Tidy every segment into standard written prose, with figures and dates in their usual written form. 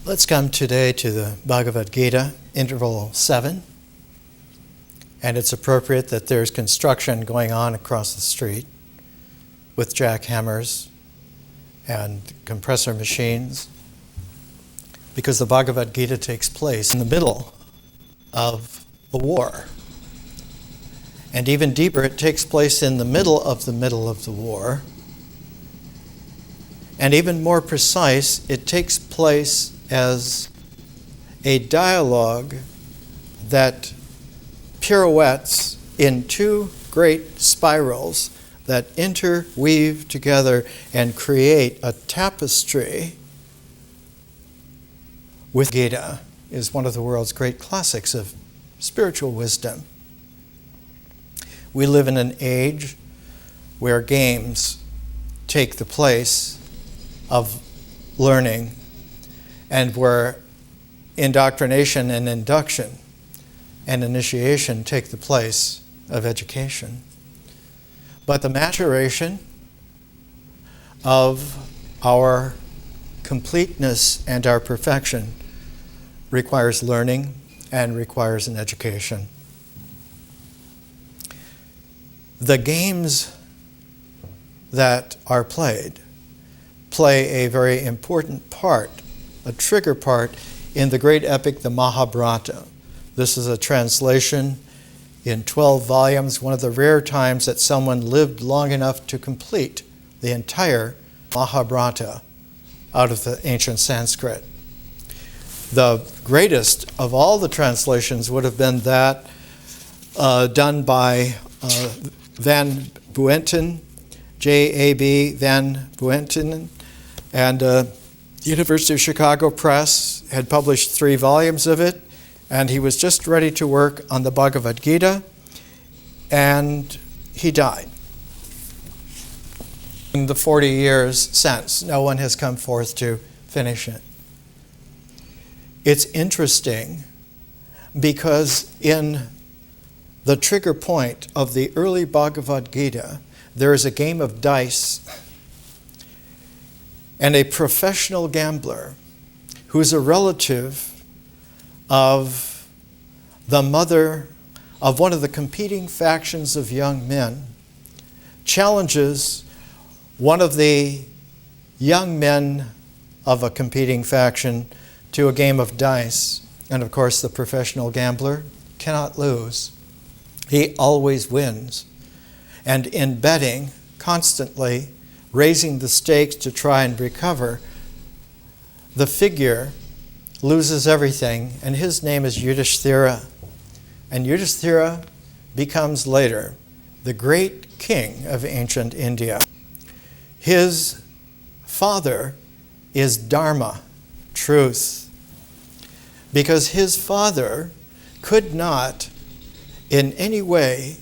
Let's come today to the Bhagavad Gita, interval 7. And it's appropriate that there's construction going on across the street with jackhammers and compressor machines, because the Bhagavad Gita takes place in the middle of a war. And even deeper, it takes place in the middle of the war. And even more precise, it takes place as a dialogue that pirouettes in two great spirals that interweave together and create a tapestry. With Gita is one of the world's great classics of spiritual wisdom. We live in an age where games take the place of learning, and where indoctrination and induction and initiation take the place of education. But the maturation of our completeness and our perfection requires learning and requires an education. The games that are played play a very important part, a trigger part, in the great epic, the Mahabharata. This is a translation in 12 volumes, one of the rare times that someone lived long enough to complete the entire Mahabharata out of the ancient Sanskrit. The greatest of all the translations would have been that done by Van Buenten, J.A.B. Van Buenten, and the University of Chicago Press had published 3 volumes of it, and he was just ready to work on the Bhagavad Gita, and he died. In the 40 years since, no one has come forth to finish it. It's interesting because in the trigger point of the early Bhagavad Gita, there is a game of dice, and a professional gambler who's a relative of the mother of one of the competing factions of young men challenges one of the young men of a competing faction to a game of dice. And of course, the professional gambler cannot lose. He always wins. And in betting, constantly raising the stakes to try and recover, the figure loses everything, and his name is Yudhishthira. And Yudhishthira becomes later the great king of ancient India. His father is Dharma, truth, because his father could not in any way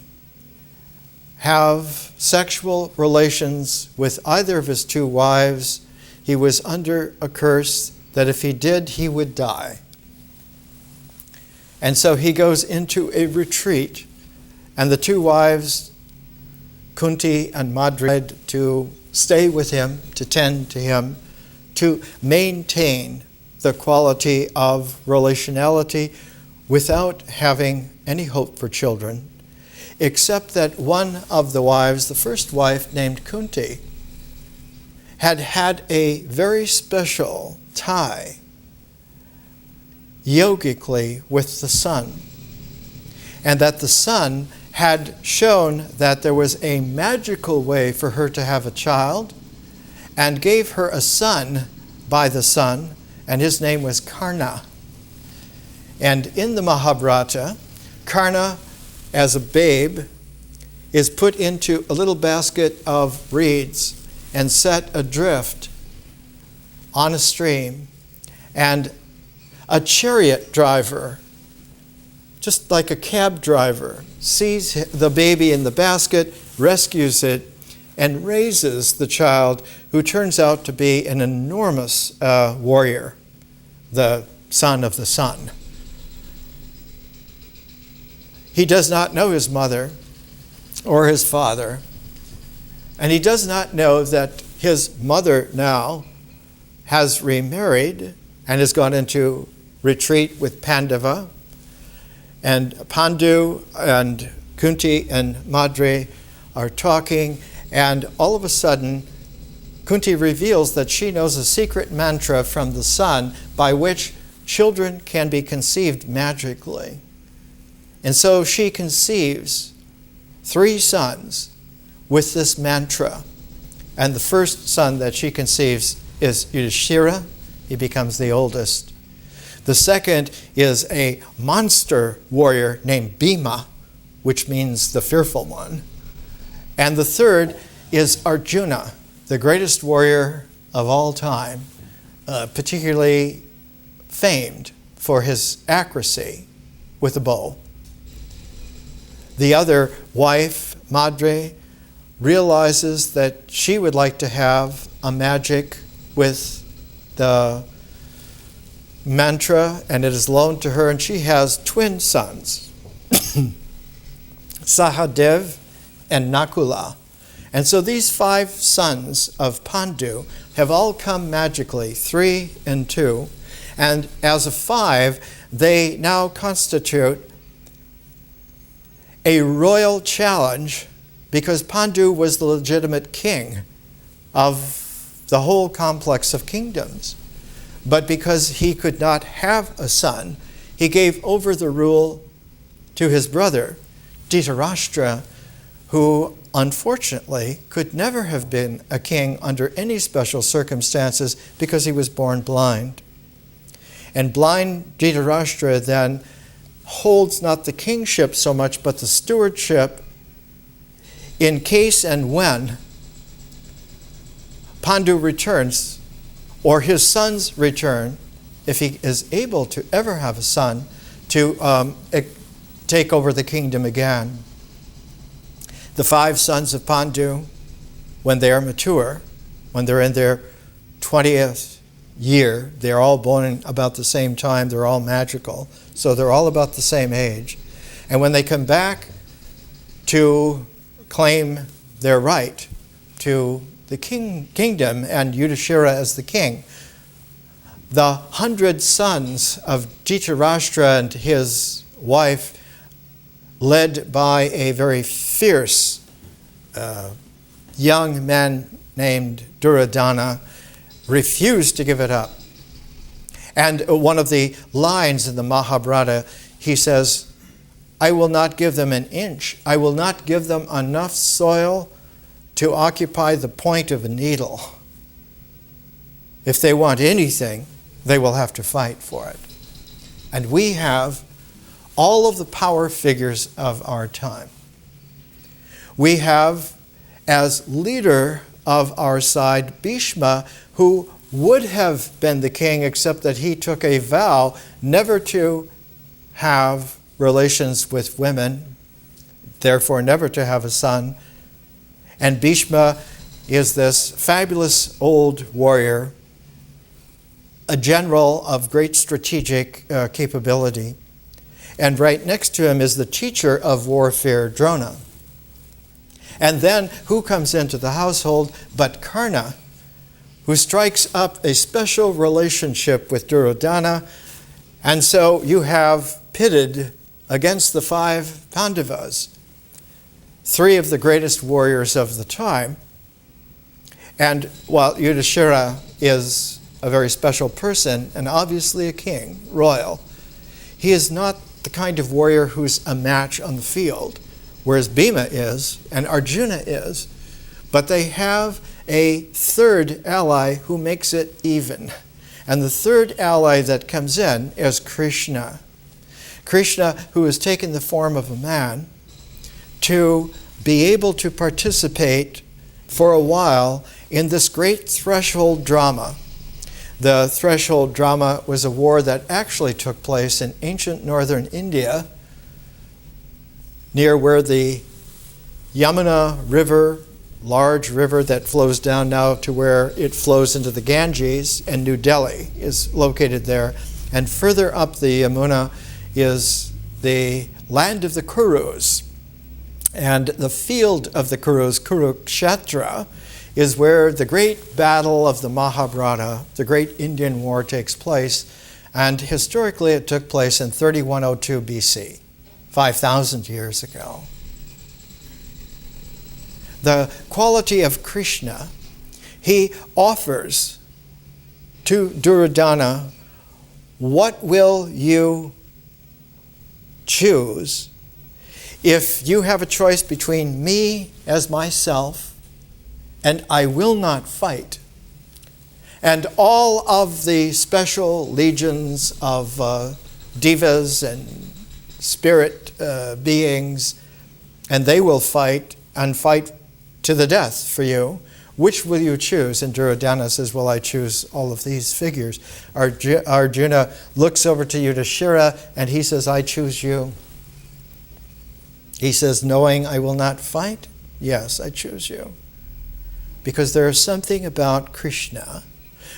have sexual relations with either of his 2 wives. He was under a curse that if he did, he would die. And so he goes into a retreat, and the 2 wives, Kunti and Madri, to stay with him, to tend to him, to maintain the quality of relationality without having any hope for children, except that one of the wives, the first wife named Kunti, had a very special tie yogically with the sun, and that the sun had shown that there was a magical way for her to have a child, and gave her a son by the sun, and his name was Karna. And in the Mahabharata, Karna, as a babe, is put into a little basket of reeds and set adrift on a stream. And a chariot driver, just like a cab driver, sees the baby in the basket, rescues it, and raises the child, who turns out to be an enormous warrior, the son of the sun. He does not know his mother or his father, and he does not know that his mother now has remarried and has gone into retreat with Pandava. And Pandu and Kunti and Madre are talking, and all of a sudden, Kunti reveals that she knows a secret mantra from the sun by which children can be conceived magically. And so she conceives 3 sons with this mantra. And the first son that she conceives is Yudhishthira. He becomes the oldest. The second is a monster warrior named Bhima, which means the fearful one. And the third is Arjuna, the greatest warrior of all time, particularly famed for his accuracy with the bow. The other wife, Madre, realizes that she would like to have a magic with the mantra, and it is loaned to her, and she has twin sons, Sahadev and Nakula. And so these 5 sons of Pandu have all come magically, 3 and 2, and as a 5, they now constitute a royal challenge because Pandu was the legitimate king of the whole complex of kingdoms. But because he could not have a son, he gave over the rule to his brother, Dhritarashtra, who unfortunately could never have been a king under any special circumstances because he was born blind. And blind Dhritarashtra then holds not the kingship so much, but the stewardship in case and when Pandu returns, or his sons return, if he is able to ever have a son, to take over the kingdom again. The 5 sons of Pandu, when they are mature, when they're in their 20th year, they're all born about the same time, they're all magical, so they're all about the same age. And when they come back to claim their right to the kingdom and Yudhishthira as the king, the 100 sons of Dhritarashtra and his wife, led by a very fierce young man named Duryodhana, refused to give it up. And one of the lines in the Mahabharata, he says, I will not give them an inch. I will not give them enough soil to occupy the point of a needle. If they want anything, they will have to fight for it. And we have all of the power figures of our time. We have, as leader of our side, Bhishma, who would have been the king, except that he took a vow never to have relations with women, therefore never to have a son. And Bhishma is this fabulous old warrior, a general of great strategic capability. And right next to him is the teacher of warfare, Drona. And then who comes into the household but Karna, who strikes up a special relationship with Duryodhana. And so you have pitted against the 5 Pandavas, 3 of the greatest warriors of the time. And while Yudhishthira is a very special person and obviously a king, royal, he is not the kind of warrior who's a match on the field, whereas Bhima is and Arjuna is. But they have a third ally who makes it even. And the third ally that comes in is Krishna. Krishna, who has taken the form of a man to be able to participate for a while in this great threshold drama. The threshold drama was a war that actually took place in ancient northern India, near where the Yamuna River, large river that flows down now to where it flows into the Ganges, and New Delhi is located there. And further up the Yamuna is the land of the Kurus. And the field of the Kurus, Kurukshetra, is where the great battle of the Mahabharata, the great Indian War, takes place. And historically, it took place in 3102 BC, 5,000 years ago. The quality of Krishna, he offers to Duryodhana, what will you choose if you have a choice between me as myself and I will not fight, and all of the special legions of devas and spirit beings, and they will fight and fight to the death for you? Which will you choose? And Duryodhana says, well, I choose all of these figures. Arjuna looks over to Yudhishthira and he says, I choose you. He says, knowing I will not fight? Yes, I choose you. Because there is something about Krishna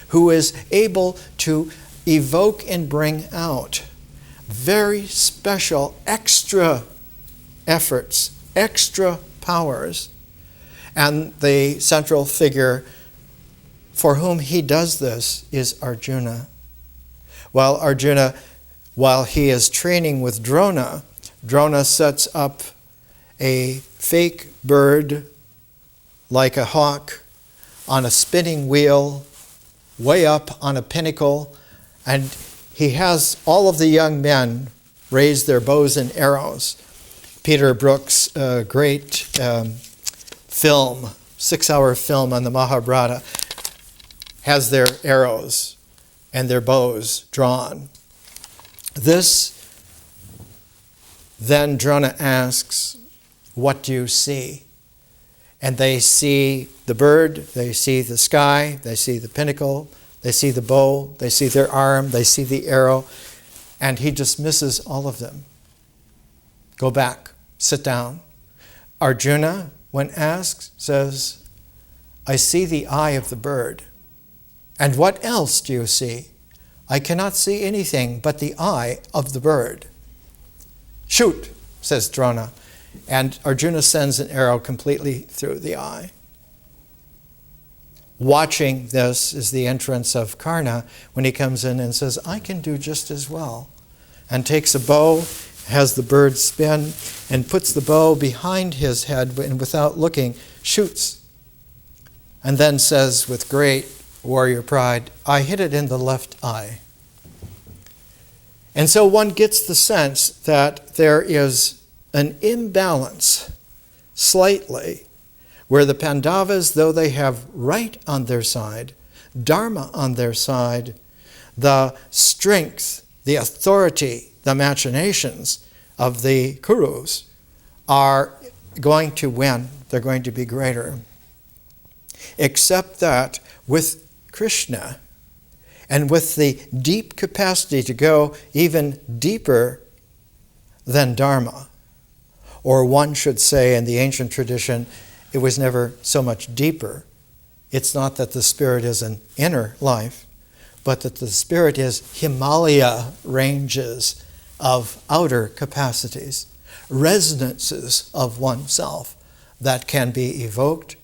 who is able to evoke and bring out very special extra efforts, extra powers. And the central figure for whom he does this is Arjuna. While he is training with Drona, Drona sets up a fake bird like a hawk on a spinning wheel way up on a pinnacle, and he has all of the young men raise their bows and arrows. Peter Brook's great film, 6-hour film on the Mahabharata, has their arrows and their bows drawn. This, then Drona asks, what do you see? And they see the bird, they see the sky, they see the pinnacle, they see the bow, they see their arm, they see the arrow, and he dismisses all of them. Go back, sit down. Arjuna, when asked, says, I see the eye of the bird. And what else do you see? I cannot see anything but the eye of the bird. Shoot, says Drona. And Arjuna sends an arrow completely through the eye. Watching this is the entrance of Karna when he comes in and says, I can do just as well. And takes a bow, has the bird spin, and puts the bow behind his head and without looking, shoots. And then says with great warrior pride, I hit it in the left eye. And so one gets the sense that there is an imbalance, slightly, where the Pandavas, though they have right on their side, Dharma on their side, the strength, the authority, the machinations of the Kurus are going to win. They're going to be greater. Except that with Krishna, and with the deep capacity to go even deeper than Dharma, or one should say in the ancient tradition, it was never so much deeper. It's not that the spirit is an inner life, but that the spirit is Himalaya ranges of outer capacities, resonances of oneself that can be evoked,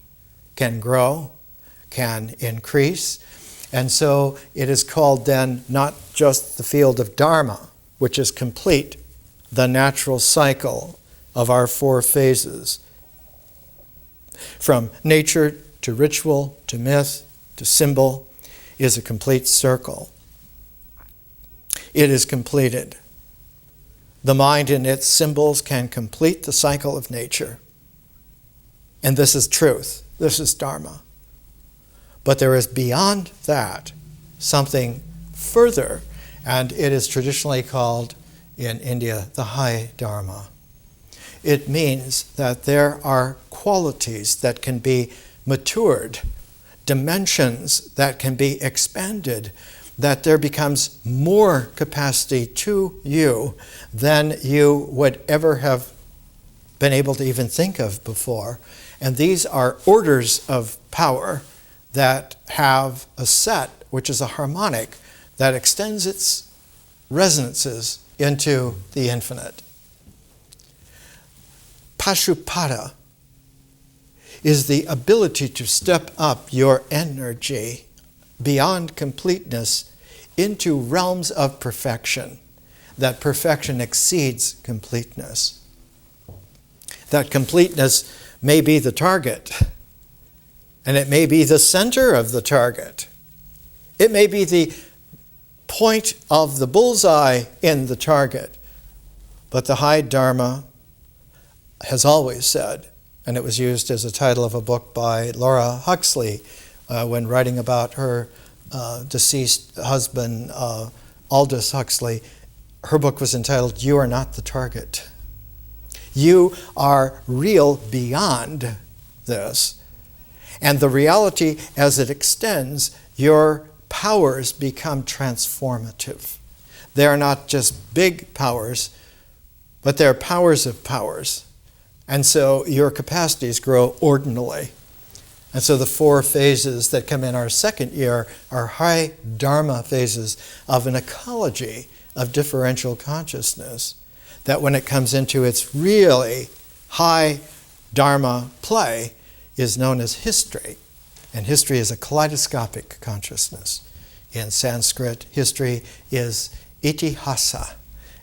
can grow, can increase. And so it is called then not just the field of Dharma, which is complete, the natural cycle of our 4 phases, from nature to ritual to myth to symbol, is a complete circle. It is completed. The mind in its symbols can complete the cycle of nature. And this is truth. This is Dharma. But there is beyond that something further, and it is traditionally called in India the high Dharma. It means that there are qualities that can be matured, dimensions that can be expanded, that there becomes more capacity to you than you would ever have been able to even think of before. And these are orders of power that have a set, which is a harmonic, that extends its resonances into the infinite. Pashupada is the ability to step up your energy beyond completeness into realms of perfection. That perfection exceeds completeness. That completeness may be the target, and it may be the center of the target. It may be the point of the bullseye in the target. But the high Dharma has always said, and it was used as a title of a book by Laura Huxley when writing about her deceased husband, Aldous Huxley. Her book was entitled, "You Are Not the Target." You are real beyond this. And the reality, as it extends, your powers become transformative. They are not just big powers, but they're powers of powers. And so your capacities grow ordinally. And so the 4 phases that come in our second year are high Dharma phases of an ecology of differential consciousness, that when it comes into its really high Dharma play is known as history. And history is a kaleidoscopic consciousness. In Sanskrit, history is itihasa.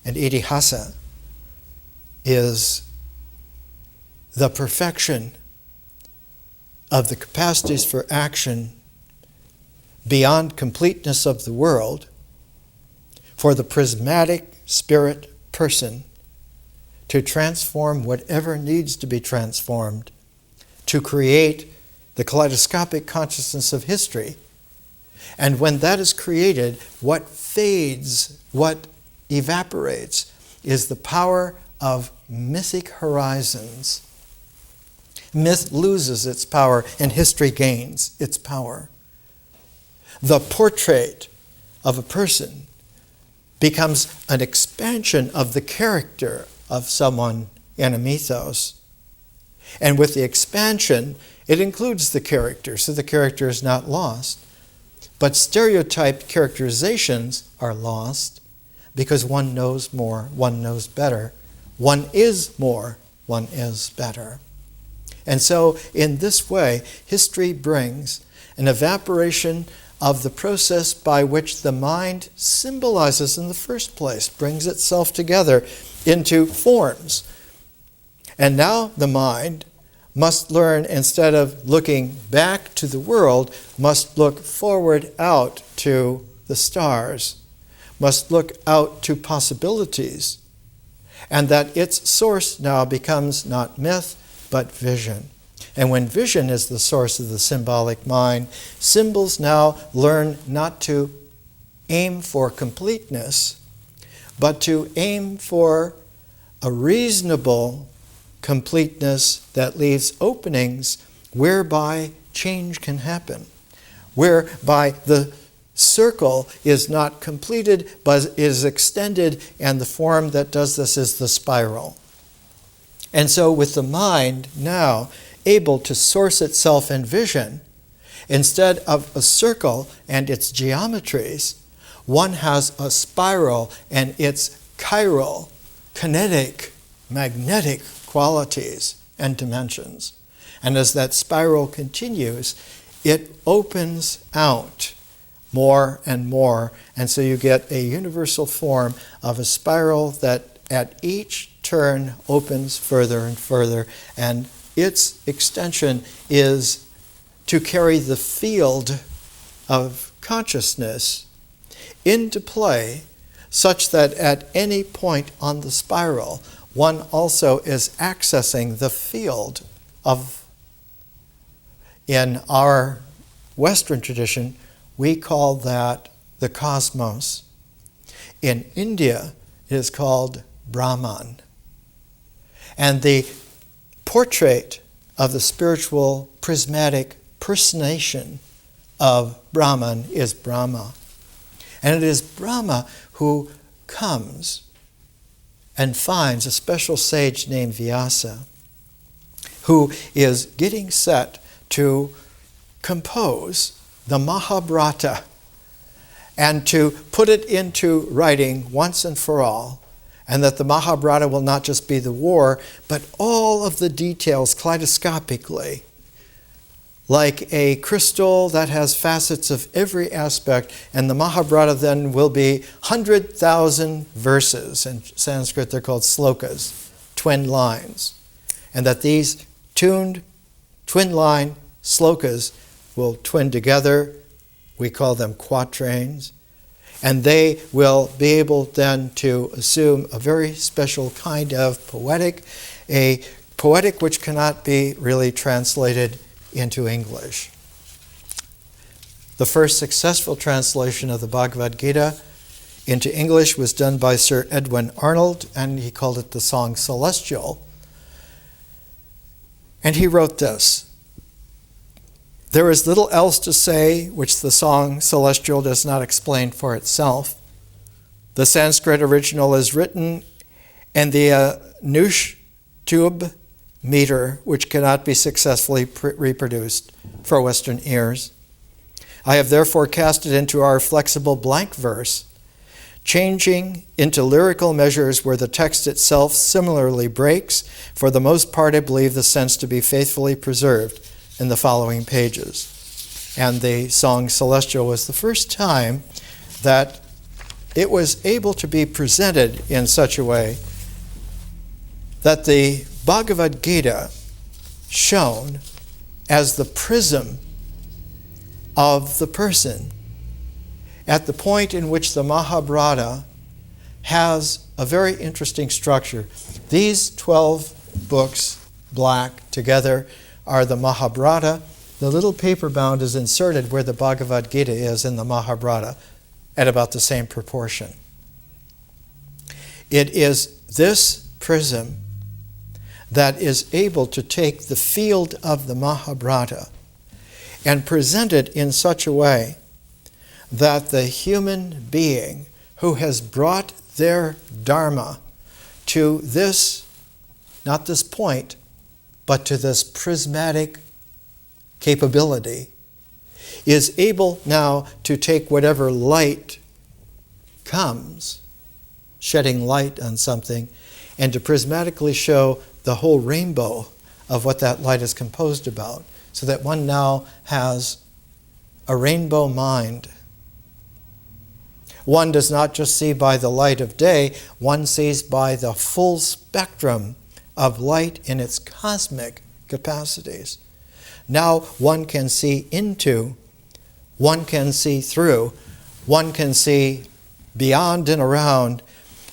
And itihasa is the perfection of the capacities for action beyond completeness of the world for the prismatic spirit person to transform whatever needs to be transformed, to create the kaleidoscopic consciousness of history. And when that is created, what fades, what evaporates, is the power of mythic horizons. Myth loses its power and history gains its power. The portrait of a person becomes an expansion of the character of someone in a mythos. And with the expansion, it includes the character, so the character is not lost. But stereotyped characterizations are lost because one knows more, one knows better. One is more, one is better. And so, in this way, history brings an evaporation of the process by which the mind symbolizes in the first place, brings itself together into forms. And now the mind must learn, instead of looking back to the world, must look forward out to the stars, must look out to possibilities, and that its source now becomes not myth, but vision. And when vision is the source of the symbolic mind, symbols now learn not to aim for completeness, but to aim for a reasonable completeness that leaves openings whereby change can happen, whereby the circle is not completed but is extended, and the form that does this is the spiral. And so with the mind now able to source itself in vision, instead of a circle and its geometries, one has a spiral and its chiral, kinetic, magnetic qualities and dimensions. And as that spiral continues, it opens out more and more. And so you get a universal form of a spiral that at each turn opens further and further, and its extension is to carry the field of consciousness into play such that at any point on the spiral, one also is accessing the field of, in our Western tradition, we call that the cosmos. In India, it is called Brahman. And the portrait of the spiritual prismatic personation of Brahman is Brahma. And it is Brahma who comes and finds a special sage named Vyasa, who is getting set to compose the Mahabharata and to put it into writing once and for all. And that the Mahabharata will not just be the war, but all of the details kaleidoscopically like a crystal that has facets of every aspect, and the Mahabharata then will be 100,000 verses. In Sanskrit, they're called slokas, twin lines. And that these tuned twin line slokas will twin together. We call them quatrains. And they will be able then to assume a very special kind of poetic, a poetic which cannot be really translated into English. The first successful translation of the Bhagavad Gita into English was done by Sir Edwin Arnold, and he called it the Song Celestial. And he wrote this: "There is little else to say which the Song Celestial does not explain for itself. The Sanskrit original is written in the Anushtubh meter, which cannot be successfully reproduced for Western ears. I have therefore cast it into our flexible blank verse, changing into lyrical measures where the text itself similarly breaks. For the most part, I believe the sense to be faithfully preserved in the following pages." And the Song Celestial was the first time that it was able to be presented in such a way that the Bhagavad Gita shown as the prism of the person at the point in which the Mahabharata has a very interesting structure. These 12 books, black, together are the Mahabharata. The little paper bound is inserted where the Bhagavad Gita is in the Mahabharata at about the same proportion. It is this prism that is able to take the field of the Mahabharata and present it in such a way that the human being who has brought their Dharma to this, not this point, but to this prismatic capability, is able now to take whatever light comes, shedding light on something, and to prismatically show the whole rainbow of what that light is composed about, so that one now has a rainbow mind. One does not just see by the light of day, one sees by the full spectrum of light in its cosmic capacities. Now one can see into, one can see through, one can see beyond and around,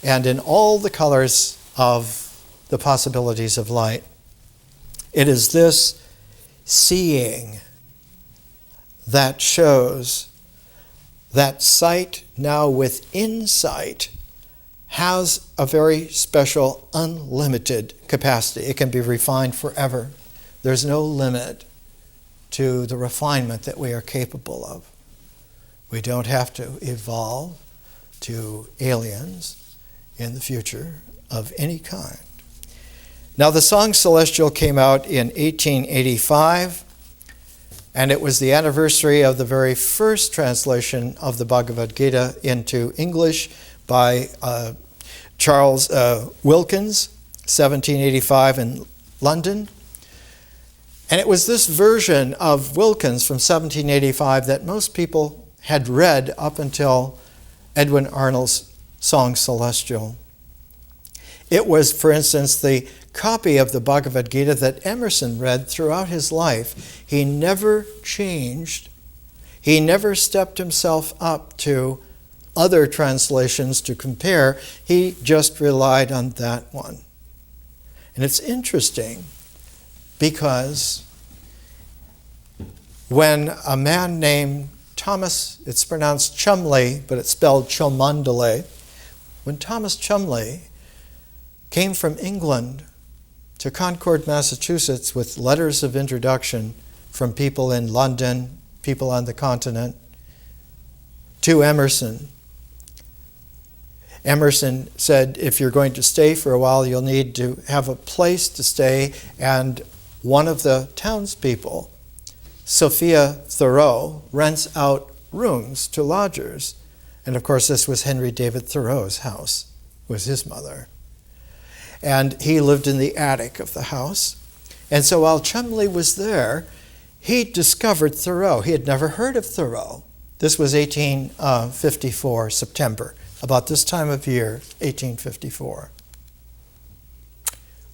and in all the colors of the possibilities of light. It is this seeing that shows that sight now with insight has a very special unlimited capacity. It can be refined forever. There's no limit to the refinement that we are capable of. We don't have to evolve to aliens in the future of any kind. Now, the Song Celestial came out in 1885, and it was the anniversary of the very first translation of the Bhagavad Gita into English by Charles Wilkins, 1785 in London. And it was this version of Wilkins from 1785 that most people had read up until Edwin Arnold's Song Celestial. It was, for instance, the copy of the Bhagavad Gita that Emerson read throughout his life. He never changed. He never stepped himself up to other translations to compare. He just relied on that one. And it's interesting because when a man named Thomas, it's pronounced Chumley, but it's spelled Chomandale, when Thomas Chumley came from England to Concord, Massachusetts with letters of introduction from people in London, people on the continent, to Emerson. Emerson said, if you're going to stay for a while, you'll need to have a place to stay. And one of the townspeople, Sophia Thoreau, rents out rooms to lodgers. And of course, this was Henry David Thoreau's house, was his mother. And he lived in the attic of the house. And so while Chumley was there, he discovered Thoreau. He had never heard of Thoreau. This was 1854, September, about this time of year, 1854.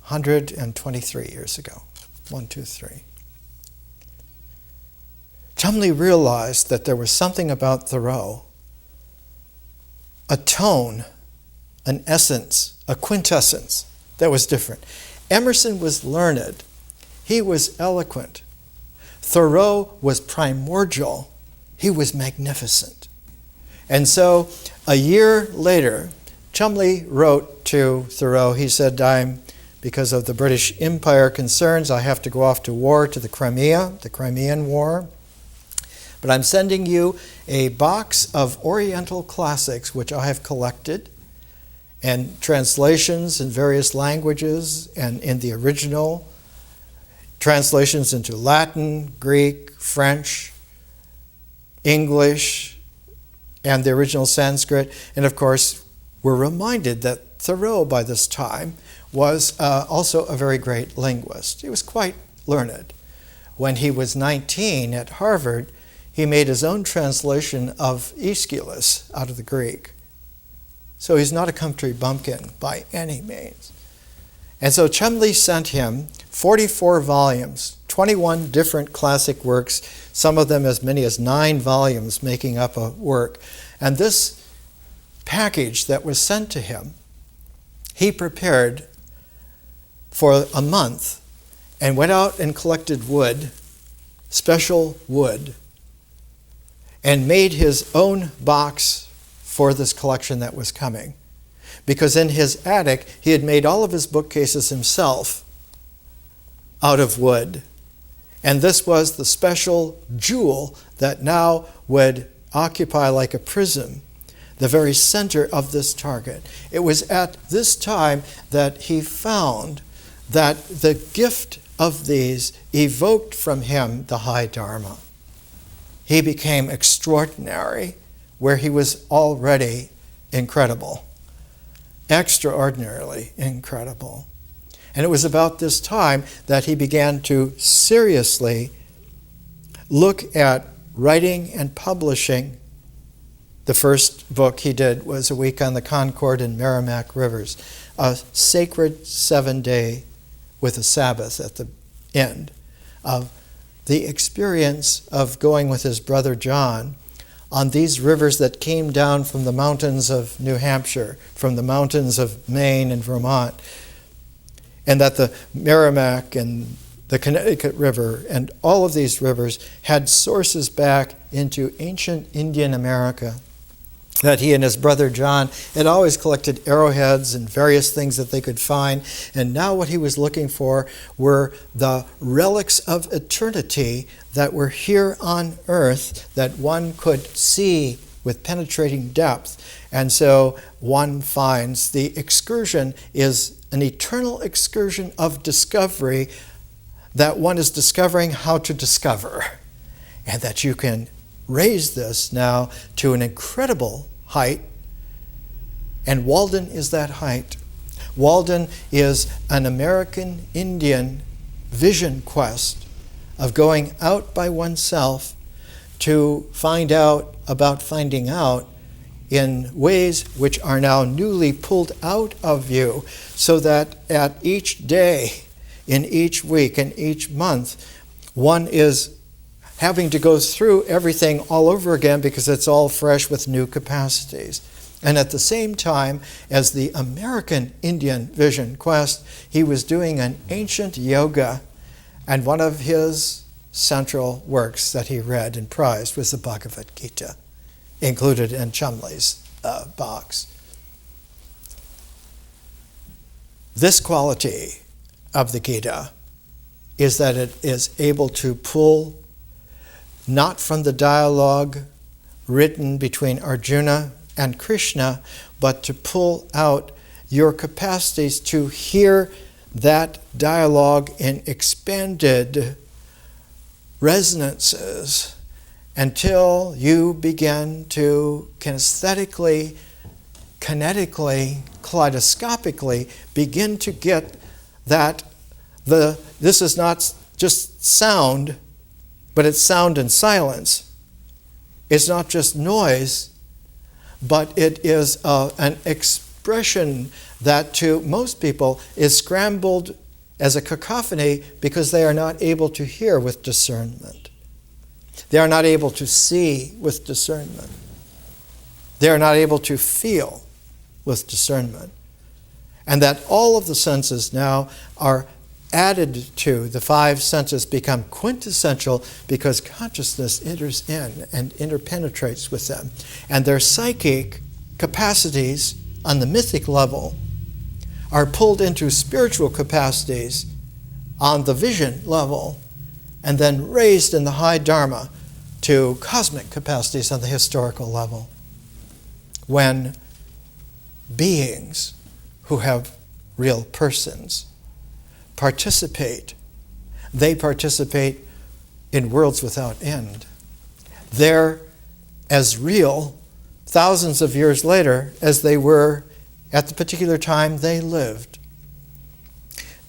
123 years ago. 1, 2, 3. Chumley realized that there was something about Thoreau, a tone, an essence, a quintessence that was different. Emerson was learned. He was eloquent. Thoreau was primordial. He was magnificent. And so a year later, Chumley wrote to Thoreau. He said, because of the British Empire concerns, I have to go off to war, to the Crimean War. But I'm sending you a box of Oriental classics, which I have collected, and translations in various languages, and in the original, translations into Latin, Greek, French, English, and the original Sanskrit. And of course, we're reminded that Thoreau, by this time, was also a very great linguist. He was quite learned. When he was 19 at Harvard, he made his own translation of Aeschylus out of the Greek. So he's not a country bumpkin by any means. And so Chumley sent him 44 volumes, 21 different classic works, some of them as many as 9 volumes making up a work. And this package that was sent to him, he prepared for a month and went out and collected wood, special wood, and made his own box for this collection that was coming. Because in his attic, he had made all of his bookcases himself out of wood. And this was the special jewel that now would occupy like a prism the very center of this target. It was at this time that he found that the gift of these evoked from him the high Dharma. He became extraordinary where he was already incredible, extraordinarily incredible. And it was about this time that he began to seriously look at writing and publishing. The first book he did was A Week on the Concord and Merrimack Rivers, a sacred 7-day with a Sabbath at the end of the experience of going with his brother John on these rivers that came down from the mountains of New Hampshire, from the mountains of Maine and Vermont, and that the Merrimack and the Connecticut River and all of these rivers had sources back into ancient Indian America, that he and his brother John had always collected arrowheads and various things that they could find. And now what he was looking for were the relics of eternity that were here on earth that one could see with penetrating depth. And so one finds the excursion is an eternal excursion of discovery, that one is discovering how to discover, and that you can raise this now to an incredible height. And Walden is that height. Walden is an American Indian vision quest of going out by oneself to find out about finding out in ways which are now newly pulled out of you, so that at each day, in each week, in each month, one is having to go through everything all over again because it's all fresh with new capacities. And at the same time as the American Indian Vision Quest, he was doing an ancient yoga, and one of his central works that he read and prized was the Bhagavad Gita, included in Chumley's box. This quality of the Gita is that it is able to pull not from the dialogue written between Arjuna and Krishna, but to pull out your capacities to hear that dialogue in expanded resonances until you begin to kinesthetically, kinetically, kaleidoscopically begin to get that this is not just sound, but it's sound and silence. It's not just noise, but it is an expression that to most people is scrambled as a cacophony because they are not able to hear with discernment. They are not able to see with discernment. They are not able to feel with discernment. And that all of the senses now are added to, the five senses become quintessential because consciousness enters in and interpenetrates with them. And their psychic capacities on the mythic level are pulled into spiritual capacities on the vision level and then raised in the high Dharma to cosmic capacities on the historical level. When beings who have real persons participate, they participate in worlds without end. They're as real thousands of years later as they were at the particular time they lived.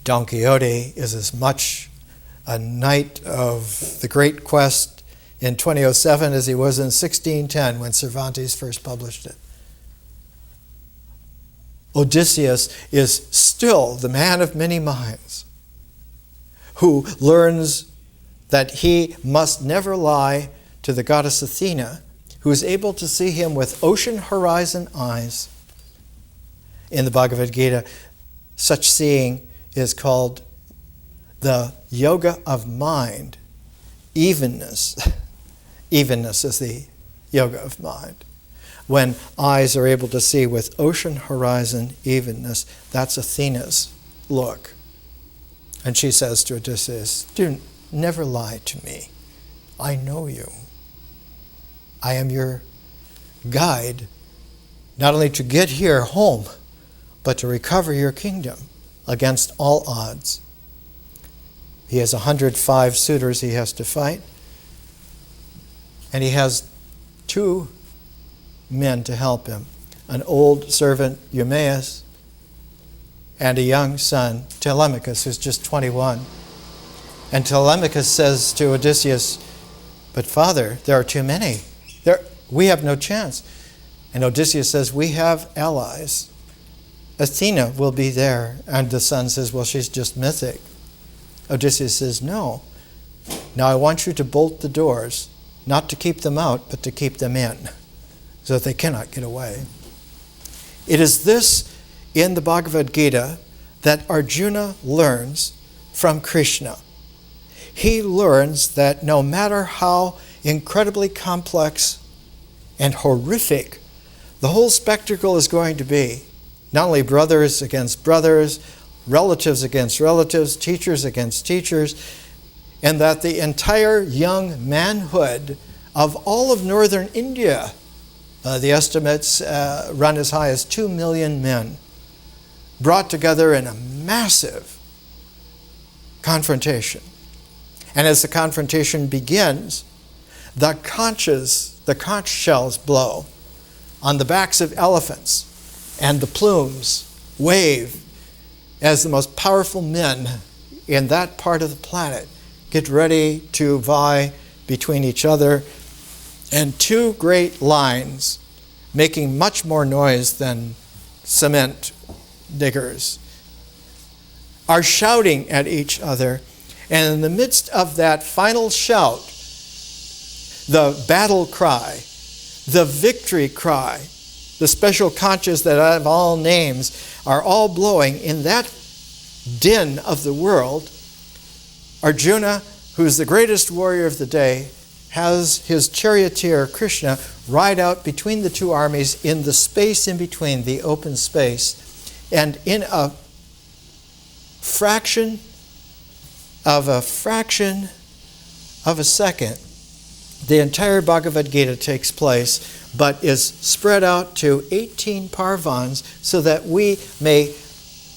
Don Quixote is as much a knight of the great quest in 2007 as he was in 1610 when Cervantes first published it. Odysseus is still the man of many minds who learns that he must never lie to the goddess Athena, who is able to see him with ocean horizon eyes. In the Bhagavad Gita, such seeing is called the yoga of mind. Evenness. Evenness is the yoga of mind. When eyes are able to see with ocean horizon evenness, that's Athena's look. And she says to Odysseus, "Do never lie to me. I know you. I am your guide, not only to get here home, but to recover your kingdom against all odds." He has 105 suitors he has to fight, and he has 2 men to help him, an old servant, Eumaeus, and a young son, Telemachus, who's just 21. And Telemachus says to Odysseus, "But father, there are too many. We have no chance." And Odysseus says, "We have allies. Athena will be there." And the son says, "Well, she's just mythic." Odysseus says, "No. Now I want you to bolt the doors, not to keep them out, but to keep them in, so that they cannot get away." It is this in the Bhagavad Gita that Arjuna learns from Krishna. He learns that no matter how incredibly complex and horrific the whole spectacle is going to be, not only brothers against brothers, relatives against relatives, teachers against teachers, and that the entire young manhood of all of northern India, the estimates run as high as 2 million men, brought together in a massive confrontation. And as the confrontation begins, the conch shells blow on the backs of elephants, and the plumes wave as the most powerful men in that part of the planet get ready to vie between each other. And 2 great lines, making much more noise than cement diggers, are shouting at each other. And in the midst of that final shout, the battle cry, the victory cry, the special conches that have all names are all blowing in that din of the world. Arjuna, who is the greatest warrior of the day, has his charioteer Krishna ride out between the 2 armies in the space in between, the open space. And in a fraction of a second, the entire Bhagavad Gita takes place, but is spread out to 18 parvans so that we may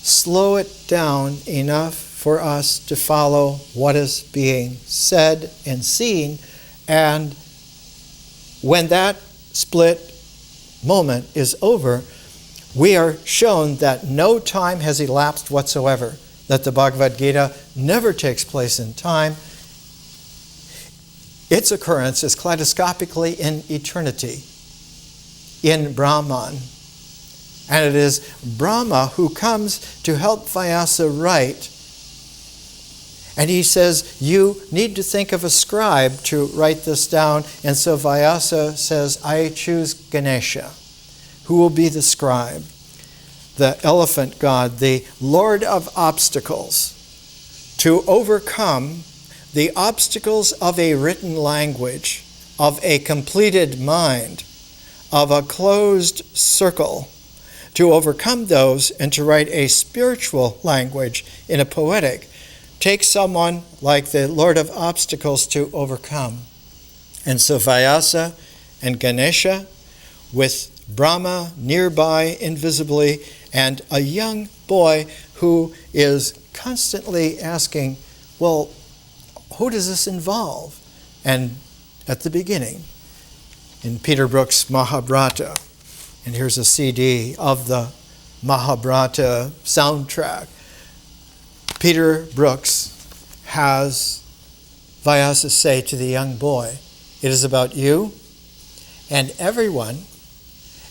slow it down enough for us to follow what is being said and seen. And when that split moment is over, we are shown that no time has elapsed whatsoever, that the Bhagavad Gita never takes place in time. its occurrence is kaleidoscopically in eternity, in Brahman. And it is Brahma who comes to help Vyasa write. And he says, you need to think of a scribe to write this down. And so Vyasa says, I choose Ganesha. Who will be the scribe? The elephant god, the lord of obstacles, to overcome the obstacles of a written language, of a completed mind, of a closed circle, to overcome those and to write a spiritual language in a poetic, takes someone like the Lord of Obstacles to overcome. And so Vyasa and Ganesha, with Brahma nearby invisibly, and a young boy who is constantly asking, well, who does this involve? And at the beginning, in Peter Brook's Mahabharata, and here's a CD of the Mahabharata soundtrack, Peter Brooks has Vyasa say to the young boy, it is about you and everyone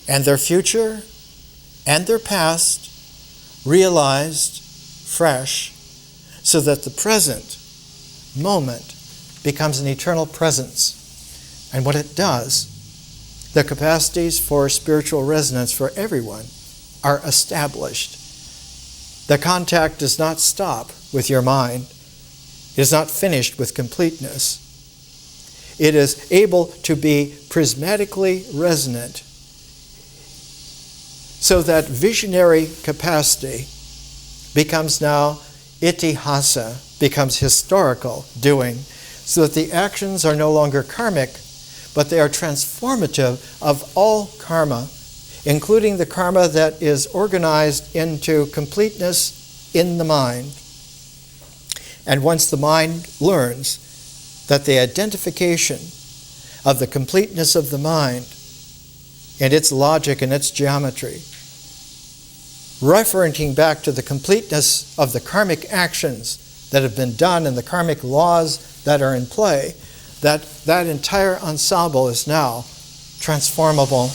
and their future and their past realized fresh, so that the present moment becomes an eternal presence. And what it does, the capacities for spiritual resonance for everyone are established. The contact does not stop with your mind. It is not finished with completeness. It is able to be prismatically resonant, so that visionary capacity becomes now itihasa, becomes historical doing, so that the actions are no longer karmic, but they are transformative of all karma, including the karma that is organized into completeness in the mind. And once the mind learns that the identification of the completeness of the mind and its logic and its geometry, referencing back to the completeness of the karmic actions that have been done and the karmic laws that are in play, that entire ensemble is now transformable.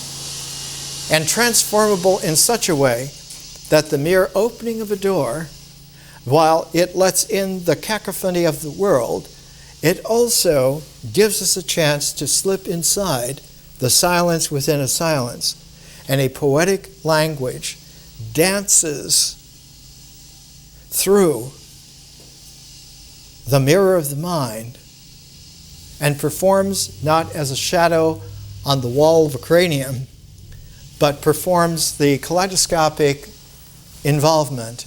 And transformable in such a way that the mere opening of a door, while it lets in the cacophony of the world, it also gives us a chance to slip inside the silence within a silence. And a poetic language dances through the mirror of the mind and performs not as a shadow on the wall of a cranium, but performs the kaleidoscopic involvement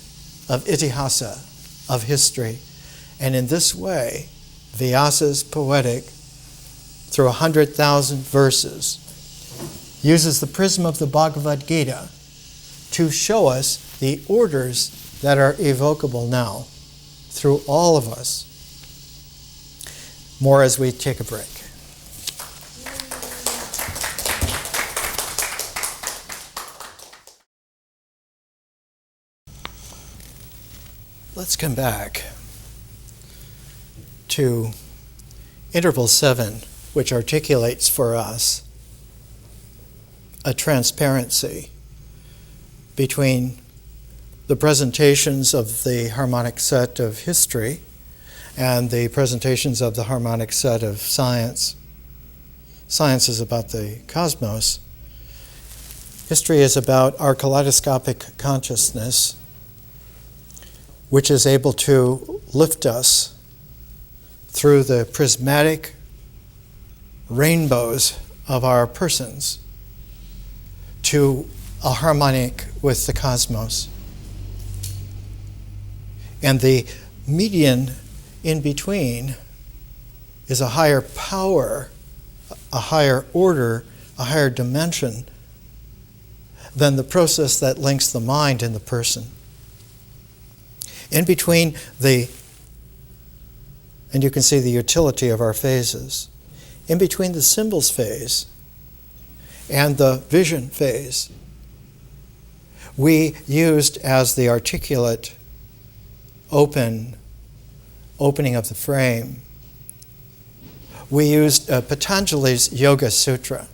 of itihasa, of history. And in this way, Vyasa's poetic, through 100,000 verses, uses the prism of the Bhagavad Gita to show us the orders that are evocable now through all of us. More as we take a break. Let's come back to interval 7, which articulates for us a transparency between the presentations of the harmonic set of history and the presentations of the harmonic set of science. Science is about the cosmos. History is about our kaleidoscopic consciousness, which is able to lift us through the prismatic rainbows of our persons to a harmonic with the cosmos. And the median in between is a higher power, a higher order, a higher dimension than the process that links the mind and the person. In between and you can see the utility of our phases, in between the symbols phase and the vision phase, we used as the articulate opening of the frame we used Patanjali's Yoga Sutra.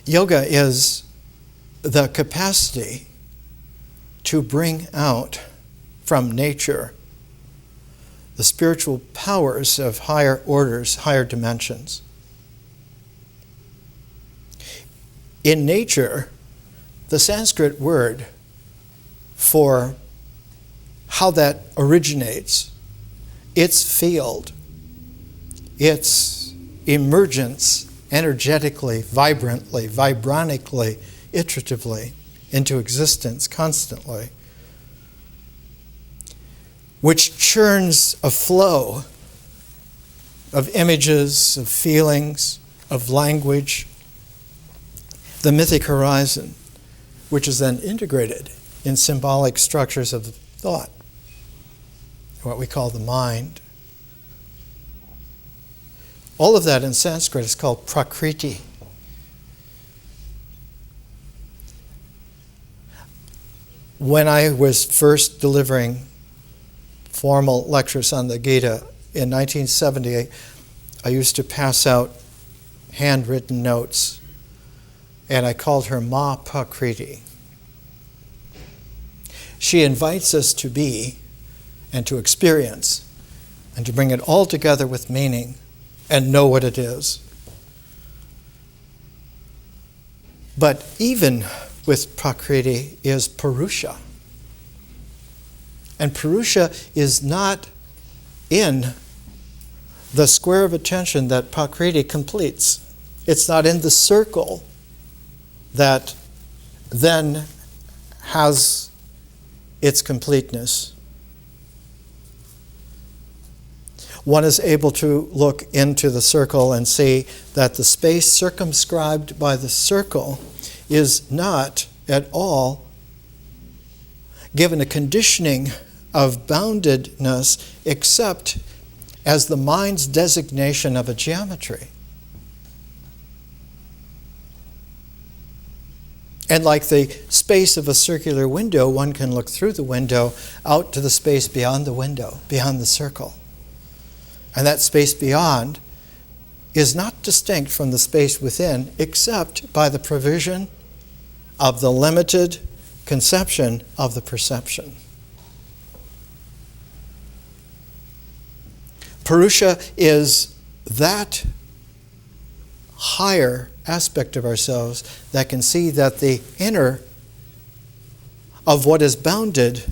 Yoga is the capacity to bring out from nature the spiritual powers of higher orders, higher dimensions. In nature, the Sanskrit word for how that originates, its field, its emergence energetically, vibrantly, vibranically, iteratively into existence constantly, which churns a flow of images, of feelings, of language, the mythic horizon, which is then integrated in symbolic structures of thought, what we call the mind. All of that in Sanskrit is called Prakriti. When I was first delivering formal lectures on the Gita in 1978, I used to pass out handwritten notes, and I called her Ma Prakriti. She invites us to be and to experience and to bring it all together with meaning and know what it is. But even with Prakriti is Purusha. And Purusha is not in the square of attention that Prakriti completes. It's not in the circle that then has its completeness. One is able to look into the circle and see that the space circumscribed by the circle is not at all given a conditioning of boundedness except as the mind's designation of a geometry. And like the space of a circular window, one can look through the window out to the space beyond the window, beyond the circle. And that space beyond is not distinct from the space within except by the provision of the limited conception of the perception. Purusha is that higher aspect of ourselves that can see that the inner of what is bounded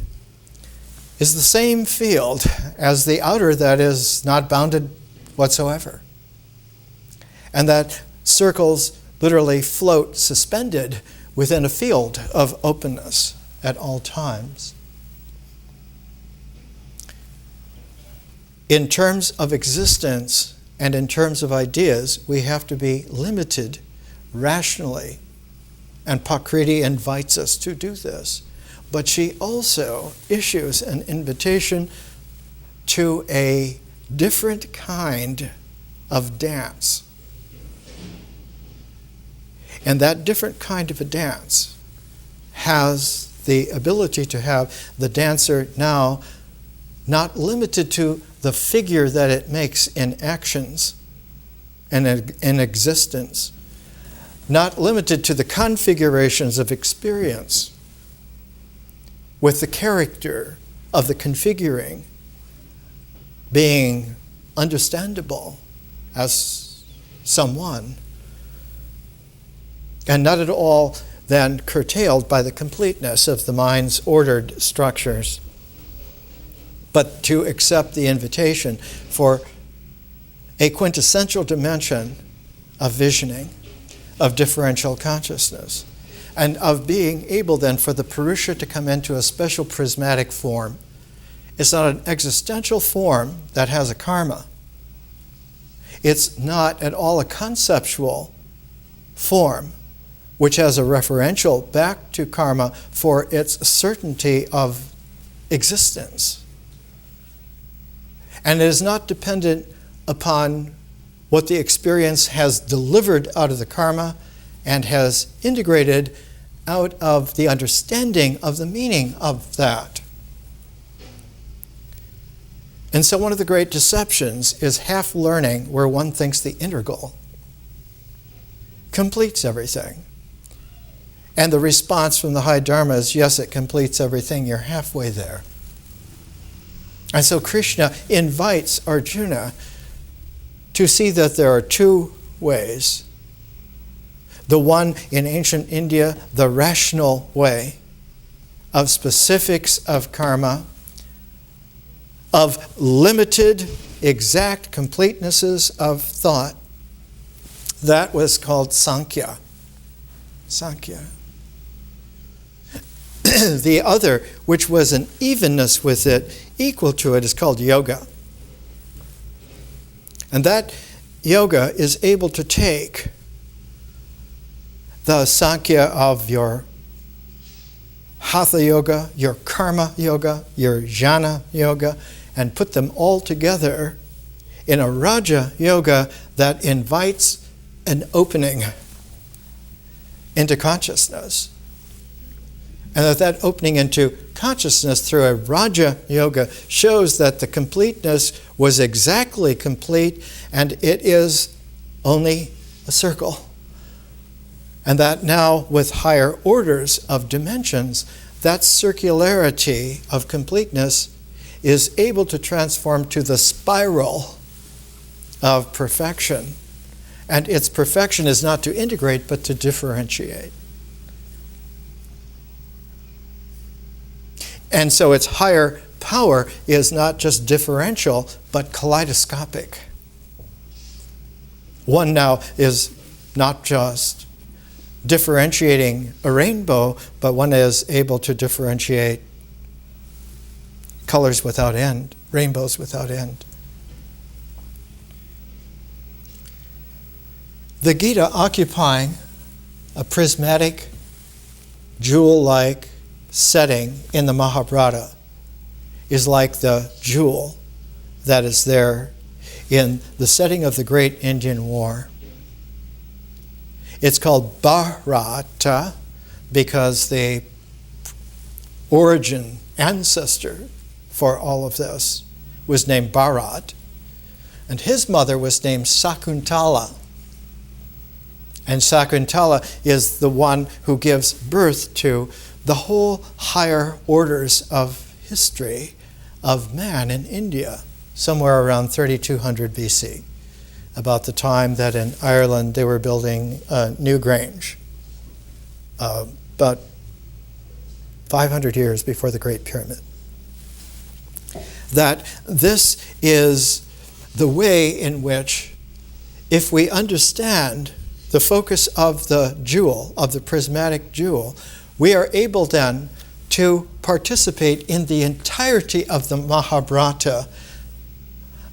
is the same field as the outer that is not bounded whatsoever. And that circles literally float suspended within a field of openness at all times. In terms of existence and in terms of ideas, we have to be limited rationally. And Prakriti invites us to do this. But she also issues an invitation to a different kind of dance. And that different kind of a dance has the ability to have the dancer now not limited to the figure that it makes in actions and in existence, not limited to the configurations of experience, with the character of the configuring being understandable as someone, and not at all then curtailed by the completeness of the mind's ordered structures, but to accept the invitation for a quintessential dimension of visioning, of differential consciousness, and of being able then for the Purusha to come into a special prismatic form. It's not an existential form that has a karma. It's not at all a conceptual form which has a referential back to karma for its certainty of existence. And it is not dependent upon what the experience has delivered out of the karma and has integrated out of the understanding of the meaning of that. And so one of the great deceptions is half learning, where one thinks the integral completes everything. And the response from the high Dharma is, yes, it completes everything. You're halfway there. And so Krishna invites Arjuna to see that there are two ways. The one in ancient India, the rational way of specifics of karma, of limited, exact completenesses of thought. That was called Sankhya. Sankhya. The other, which was an evenness with it, equal to it, is called yoga. And that yoga is able to take the Sankhya of your Hatha yoga, your Karma yoga, your Jnana yoga, and put them all together in a Raja yoga that invites an opening into consciousness. And that opening into consciousness through a Raja yoga shows that the completeness was exactly complete, and it is only a circle. And that now, with higher orders of dimensions, that circularity of completeness is able to transform to the spiral of perfection. And its perfection is not to integrate, but to differentiate. And so its higher power is not just differential, but kaleidoscopic. One now is not just differentiating a rainbow, but one is able to differentiate colors without end, rainbows without end. The Gita, occupying a prismatic, jewel-like setting in the Mahabharata, is like the jewel that is there in the setting of the Great Indian War. It's called Bharata because the origin, ancestor for all of this was named Bharat, and his mother was named Sakuntala. And Sakuntala is the one who gives birth to the whole higher orders of history of man in India, somewhere around 3200 BC, about the time that in Ireland they were building Newgrange, about 500 years before the Great Pyramid. That this is the way in which, if we understand the focus of the jewel, of the prismatic jewel, we are able then to participate in the entirety of the Mahabharata,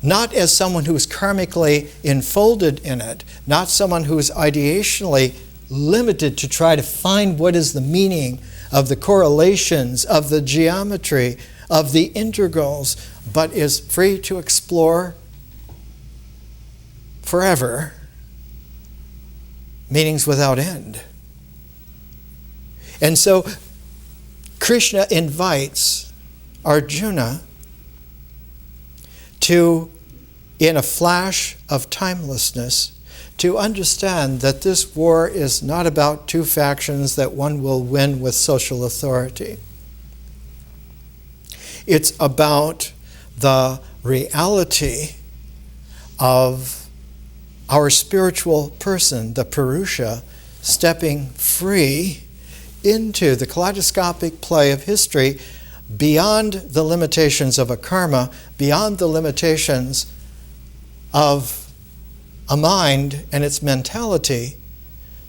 not as someone who is karmically enfolded in it, not someone who is ideationally limited to try to find what is the meaning of the correlations, of the geometry, of the integrals, but is free to explore forever meanings without end. And so Krishna invites Arjuna to, in a flash of timelessness, to understand that this war is not about two factions that one will win with social authority. It's about the reality of our spiritual person, the Purusha, stepping free into the kaleidoscopic play of history beyond the limitations of a karma, beyond the limitations of a mind and its mentality,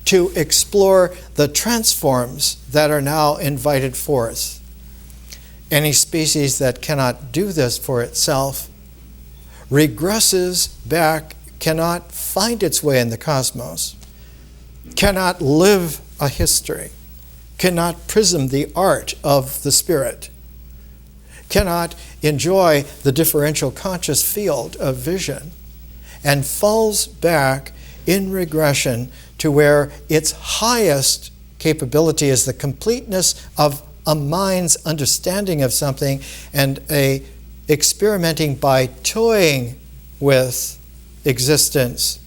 to explore the transforms that are now invited forth. Any species that cannot do this for itself regresses back, cannot find its way in the cosmos, cannot live a history, cannot prism the art of the spirit, cannot enjoy the differential conscious field of vision, and falls back in regression to where its highest capability is the completeness of a mind's understanding of something and a experimenting by toying with existence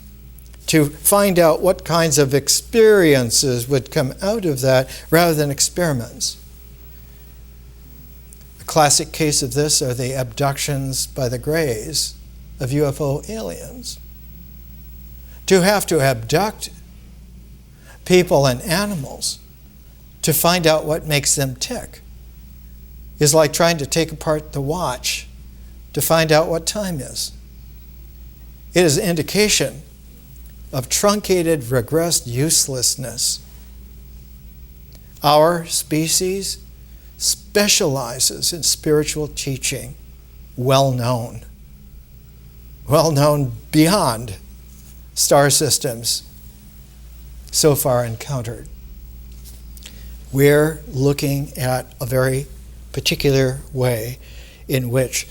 to find out what kinds of experiences would come out of that rather than experiments. A classic case of this are the abductions by the Greys of UFO aliens. To have to abduct people and animals to find out what makes them tick is like trying to take apart the watch to find out what time is. It is an indication of truncated, regressed uselessness. Our species specializes in spiritual teaching, well known beyond star systems so far encountered. We're looking at a very particular way in which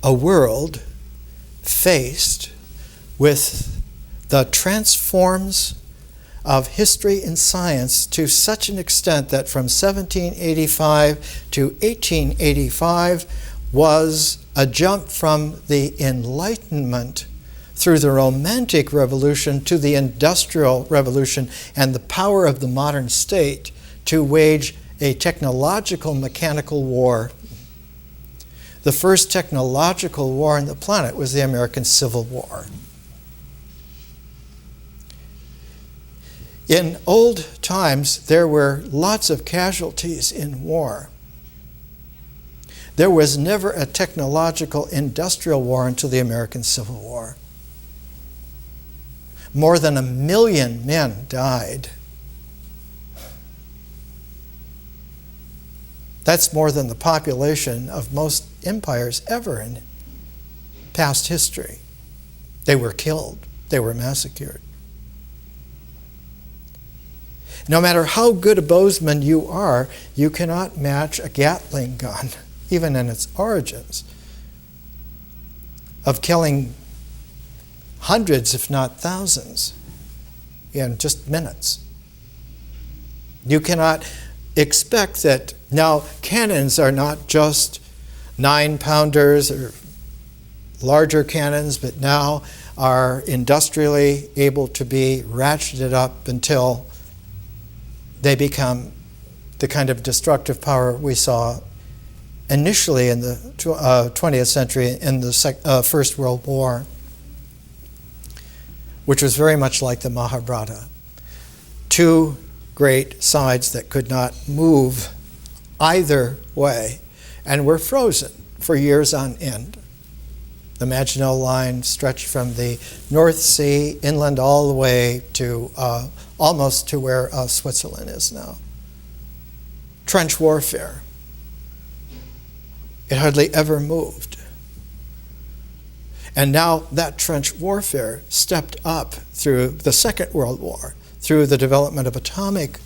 a world faced with the transforms of history and science to such an extent that from 1785 to 1885 was a jump from the Enlightenment through the Romantic Revolution to the Industrial Revolution and the power of the modern state to wage a technological mechanical war. The first technological war on the planet was the American Civil War. In old times, there were lots of casualties in war. There was never a technological industrial war until the American Civil War. More than 1 million men died. That's more than the population of most empires ever in past history. They were killed. They were massacred. No matter how good a bowsman you are, you cannot match a Gatling gun, even in its origins, of killing hundreds, if not thousands, in just minutes. You cannot expect that now cannons are not just 9-pounders or larger cannons, but now are industrially able to be ratcheted up until they become the kind of destructive power we saw initially in the 20th century in the First World War, which was very much like the Mahabharata. Two great sides that could not move either way and were frozen for years on end. The Maginot Line stretched from the North Sea inland all the way to almost to where Switzerland is now. Trench warfare. It hardly ever moved. And now that trench warfare stepped up through the Second World War, through the development of atomic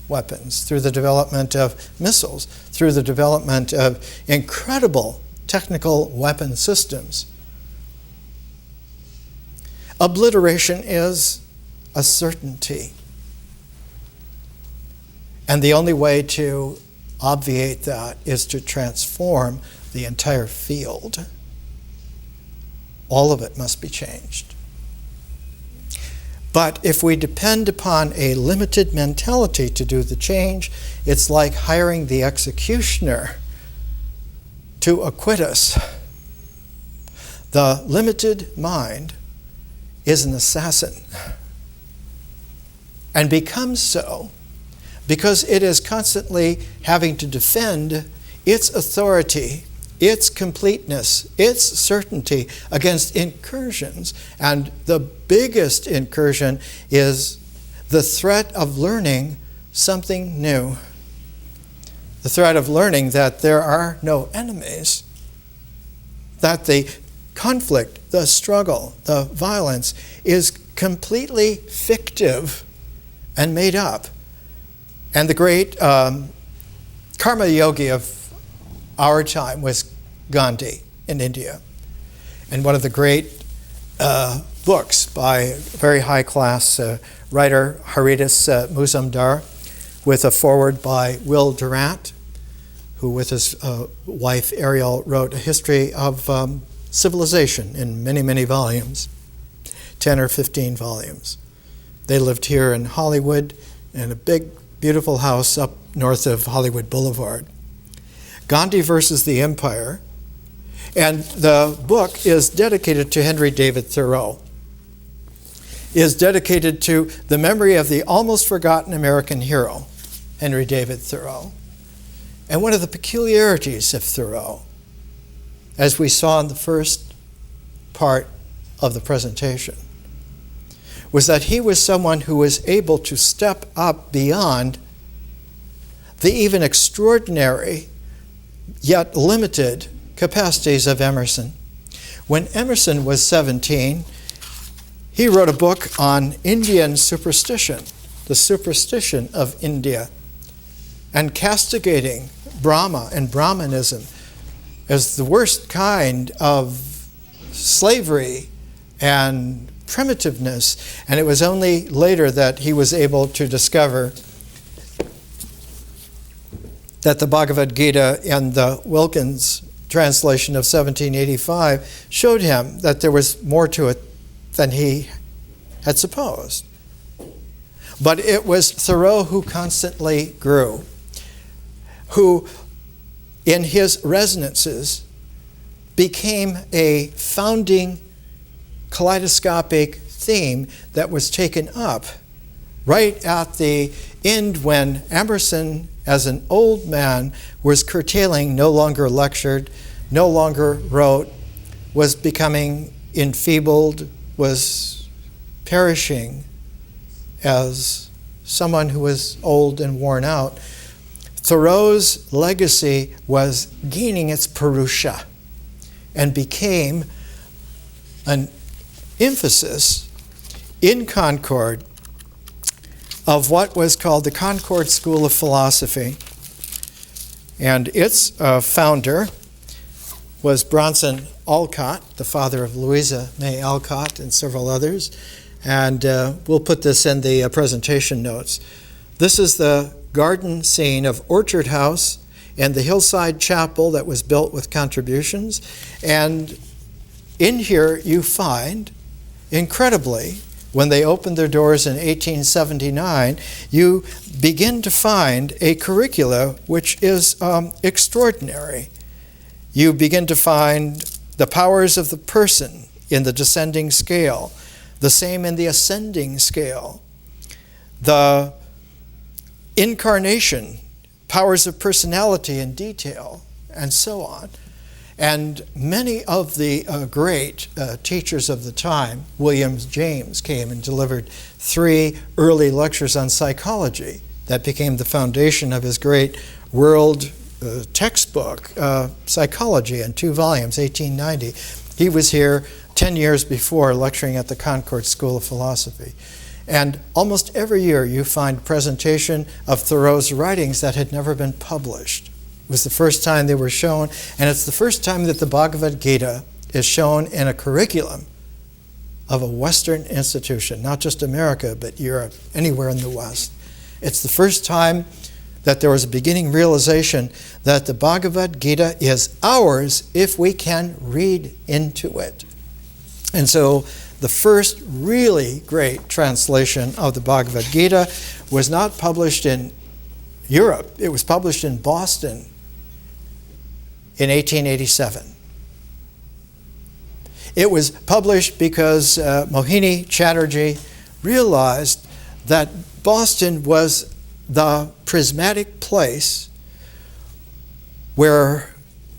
weapons, through the development of missiles, through the development of incredible technical weapon systems. Obliteration is a certainty. And the only way to obviate that is to transform the entire field. All of it must be changed. But if we depend upon a limited mentality to do the change, it's like hiring the executioner to acquit us. The limited mind is an assassin, and becomes so because it is constantly having to defend its authority, its completeness, its certainty against incursions. And the biggest incursion is the threat of learning something new. The threat of learning that there are no enemies, that the conflict, the struggle, the violence is completely fictive and made up. And the great karma yogi of our time was Gandhi in India. And one of the great books by a very high-class writer, Haridas Mazumdar, with a foreword by Will Durant, who with his wife Ariel wrote a history of civilization in many, many volumes, 10 or 15 volumes. They lived here in Hollywood in a big, beautiful house up north of Hollywood Boulevard. Gandhi versus the Empire. And the book is dedicated to Henry David Thoreau. It is dedicated to the memory of the almost forgotten American hero, Henry David Thoreau. And one of the peculiarities of Thoreau, as we saw in the first part of the presentation, was that he was someone who was able to step up beyond the even extraordinary yet limited capacities of Emerson. When Emerson was 17, he wrote a book on Indian superstition, the superstition of India, and castigating Brahma and Brahmanism as the worst kind of slavery and primitiveness. And it was only later that he was able to discover that the Bhagavad Gita and the Wilkins translation of 1785 showed him that there was more to it than he had supposed. But it was Thoreau who constantly grew, who in his resonances became a founding kaleidoscopic theme that was taken up right at the end when Emerson, as an old man, was curtailing, no longer lectured, no longer wrote, was becoming enfeebled, was perishing as someone who was old and worn out. Thoreau's legacy was gaining its Purusha and became an emphasis in Concord of what was called the Concord School of Philosophy. And its founder was Bronson Alcott, the father of Louisa May Alcott and several others. And we'll put this in the presentation notes. This is the garden scene of Orchard House and the hillside chapel that was built with contributions. And in here you find, incredibly, when they opened their doors in 1879, you begin to find a curricula which is extraordinary. You begin to find the powers of the person in the descending scale, the same in the ascending scale, the incarnation, powers of personality in detail, and so on. And many of the great teachers of the time, William James came and delivered 3 early lectures on psychology that became the foundation of his great world textbook, Psychology, in 2 volumes, 1890. He was here 10 years before lecturing at the Concord School of Philosophy. And almost every year you find presentation of Thoreau's writings that had never been published. It was the first time they were shown, and it's the first time that the Bhagavad Gita is shown in a curriculum of a Western institution, not just America, but Europe, anywhere in the West. It's the first time that there was a beginning realization that the Bhagavad Gita is ours if we can read into it. And so the first really great translation of the Bhagavad Gita was not published in Europe. It was published in Boston in 1887. It was published because Mohini Chatterjee realized that Boston was the prismatic place where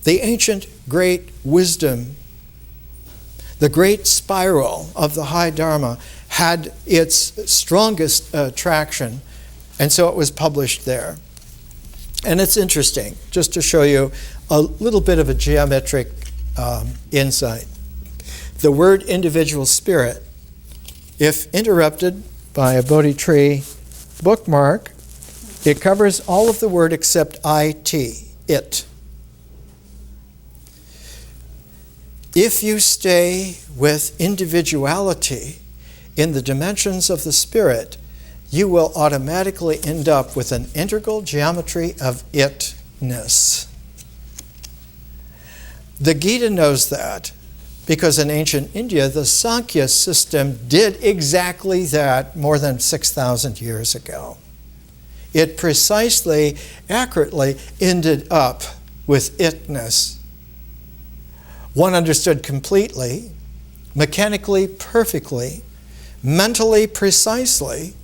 the ancient great wisdom, the great spiral of the high Dharma, had its strongest traction, and so it was published there. And it's interesting, just to show you a little bit of a geometric insight. The word individual spirit, if interrupted by a Bodhi tree bookmark, it covers all of the word except it. If you stay with individuality in the dimensions of the spirit, you will automatically end up with an integral geometry of it itness. The Gita knows that because in ancient India, the Sankhya system did exactly that more than 6,000 years ago. It precisely, accurately ended up with itness. One understood completely, mechanically, perfectly, mentally, precisely,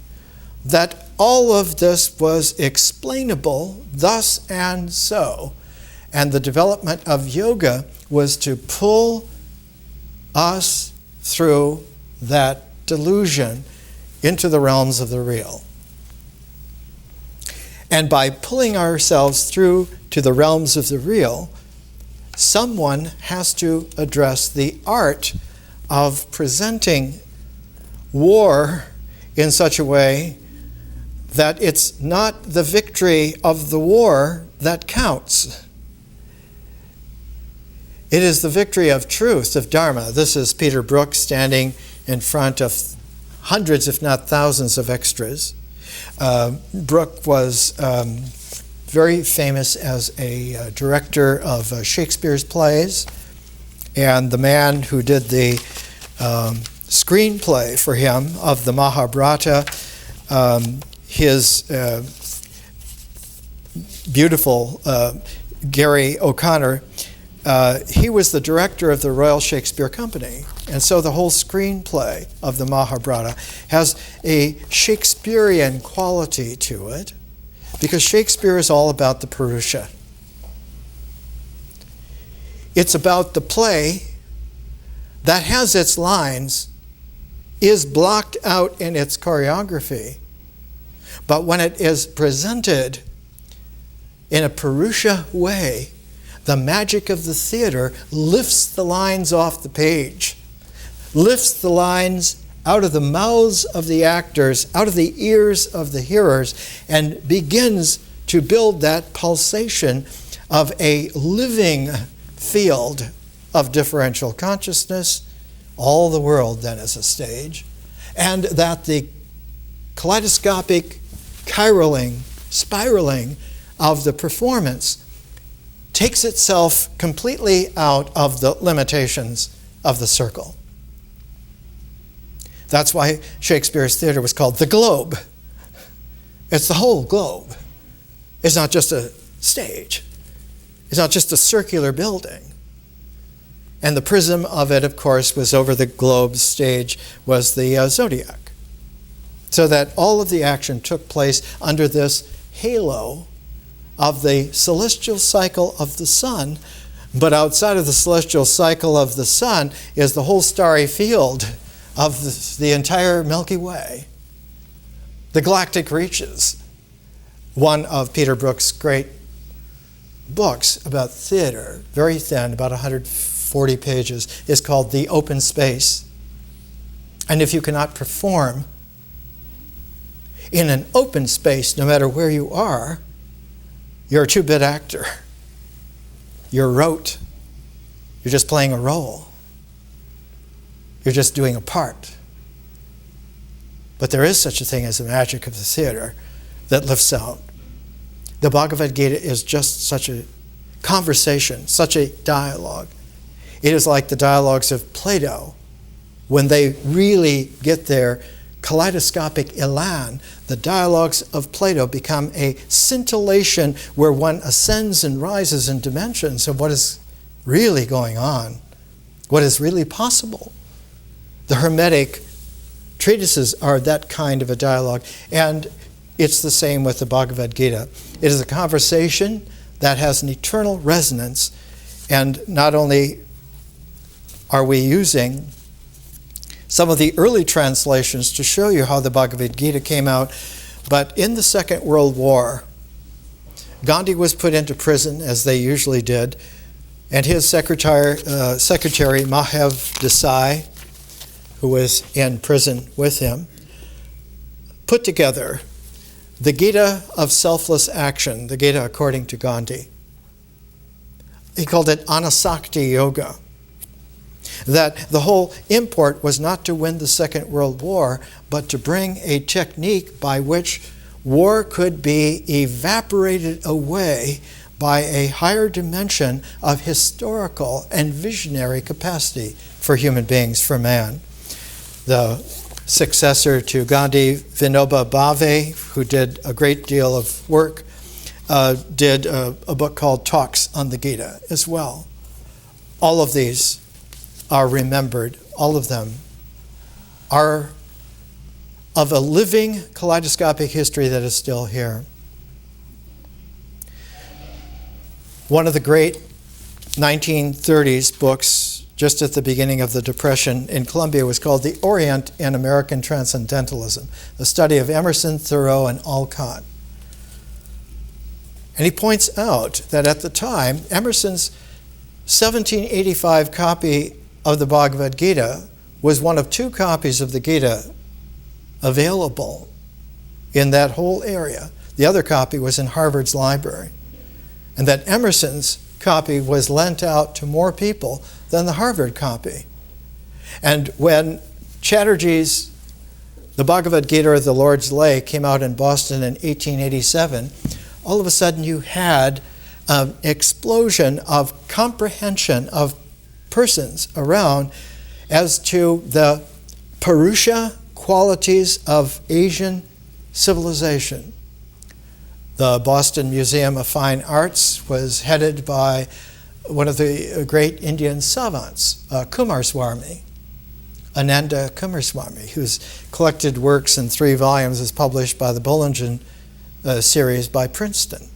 that all of this was explainable thus and so. And the development of yoga was to pull us through that delusion into the realms of the real. And by pulling ourselves through to the realms of the real, someone has to address the art of presenting war in such a way that it's not the victory of the war that counts. It is the victory of truth, of Dharma. This is Peter Brook standing in front of hundreds, if not thousands, of extras. Brook was very famous as a director of Shakespeare's plays, and the man who did the screenplay for him of the Mahabharata, his beautiful Gary O'Connor, he was the director of the Royal Shakespeare Company. And so the whole screenplay of the Mahabharata has a Shakespearean quality to it, because Shakespeare is all about the Purusha. It's about the play that has its lines, is blocked out in its choreography, but when it is presented in a Purusha way, the magic of the theater lifts the lines off the page, lifts the lines out of the mouths of the actors, out of the ears of the hearers, and begins to build that pulsation of a living field of differential consciousness. All the world then is a stage, and that the kaleidoscopic spiraling of the performance takes itself completely out of the limitations of the circle. That's why Shakespeare's theater was called the globe. It's the whole globe. It's not just a stage. It's not just a circular building. And the prism of it, of course, was over the globe stage, was the zodiac. So that all of the action took place under this halo of the celestial cycle of the sun, but outside of the celestial cycle of the sun is the whole starry field of the entire Milky Way. The galactic reaches. One of Peter Brook's great books about theater, very thin, about 140 pages, is called The Open Space. And if you cannot perform in an open space, no matter where you are, you're a two-bit actor. You're rote. You're just playing a role. You're just doing a part. But there is such a thing as the magic of the theater that lifts out. The Bhagavad Gita is just such a conversation, such a dialogue. It is like the dialogues of Plato. When they really get their kaleidoscopic elan, the dialogues of Plato become a scintillation where one ascends and rises in dimensions of what is really going on, what is really possible. The Hermetic treatises are that kind of a dialogue, and it's the same with the Bhagavad Gita. It is a conversation that has an eternal resonance, and not only are we using some of the early translations to show you how the Bhagavad Gita came out, but in the Second World War, Gandhi was put into prison, as they usually did, and his secretary Mahav Desai, who was in prison with him, put together the Gita of selfless action, the Gita according to Gandhi. He called it Anasakti Yoga. That the whole import was not to win the Second World War, but to bring a technique by which war could be evaporated away by a higher dimension of historical and visionary capacity for human beings, for man. The successor to Gandhi, Vinoba Bhave, who did a great deal of work, did a book called Talks on the Gita as well. All of these are remembered. All of them are of a living kaleidoscopic history that is still here. One of the great 1930s books, just at the beginning of the Depression in Columbia, was called The Orient and American Transcendentalism, a study of Emerson, Thoreau, and Alcott. And he points out that at the time, Emerson's 1785 copy of the Bhagavad Gita was one of two copies of the Gita available in that whole area. The other copy was in Harvard's library. And that Emerson's copy was lent out to more people than the Harvard copy. And when Chatterjee's The Bhagavad Gita or The Lord's Lay came out in Boston in 1887, all of a sudden you had an explosion of comprehension of persons around as to the Purusha qualities of Asian civilization. The Boston Museum of Fine Arts was headed by one of the great Indian savants, Kumarswamy, Ananda Kumarswamy, whose collected works in 3 volumes is published by the Bollingen series by Princeton.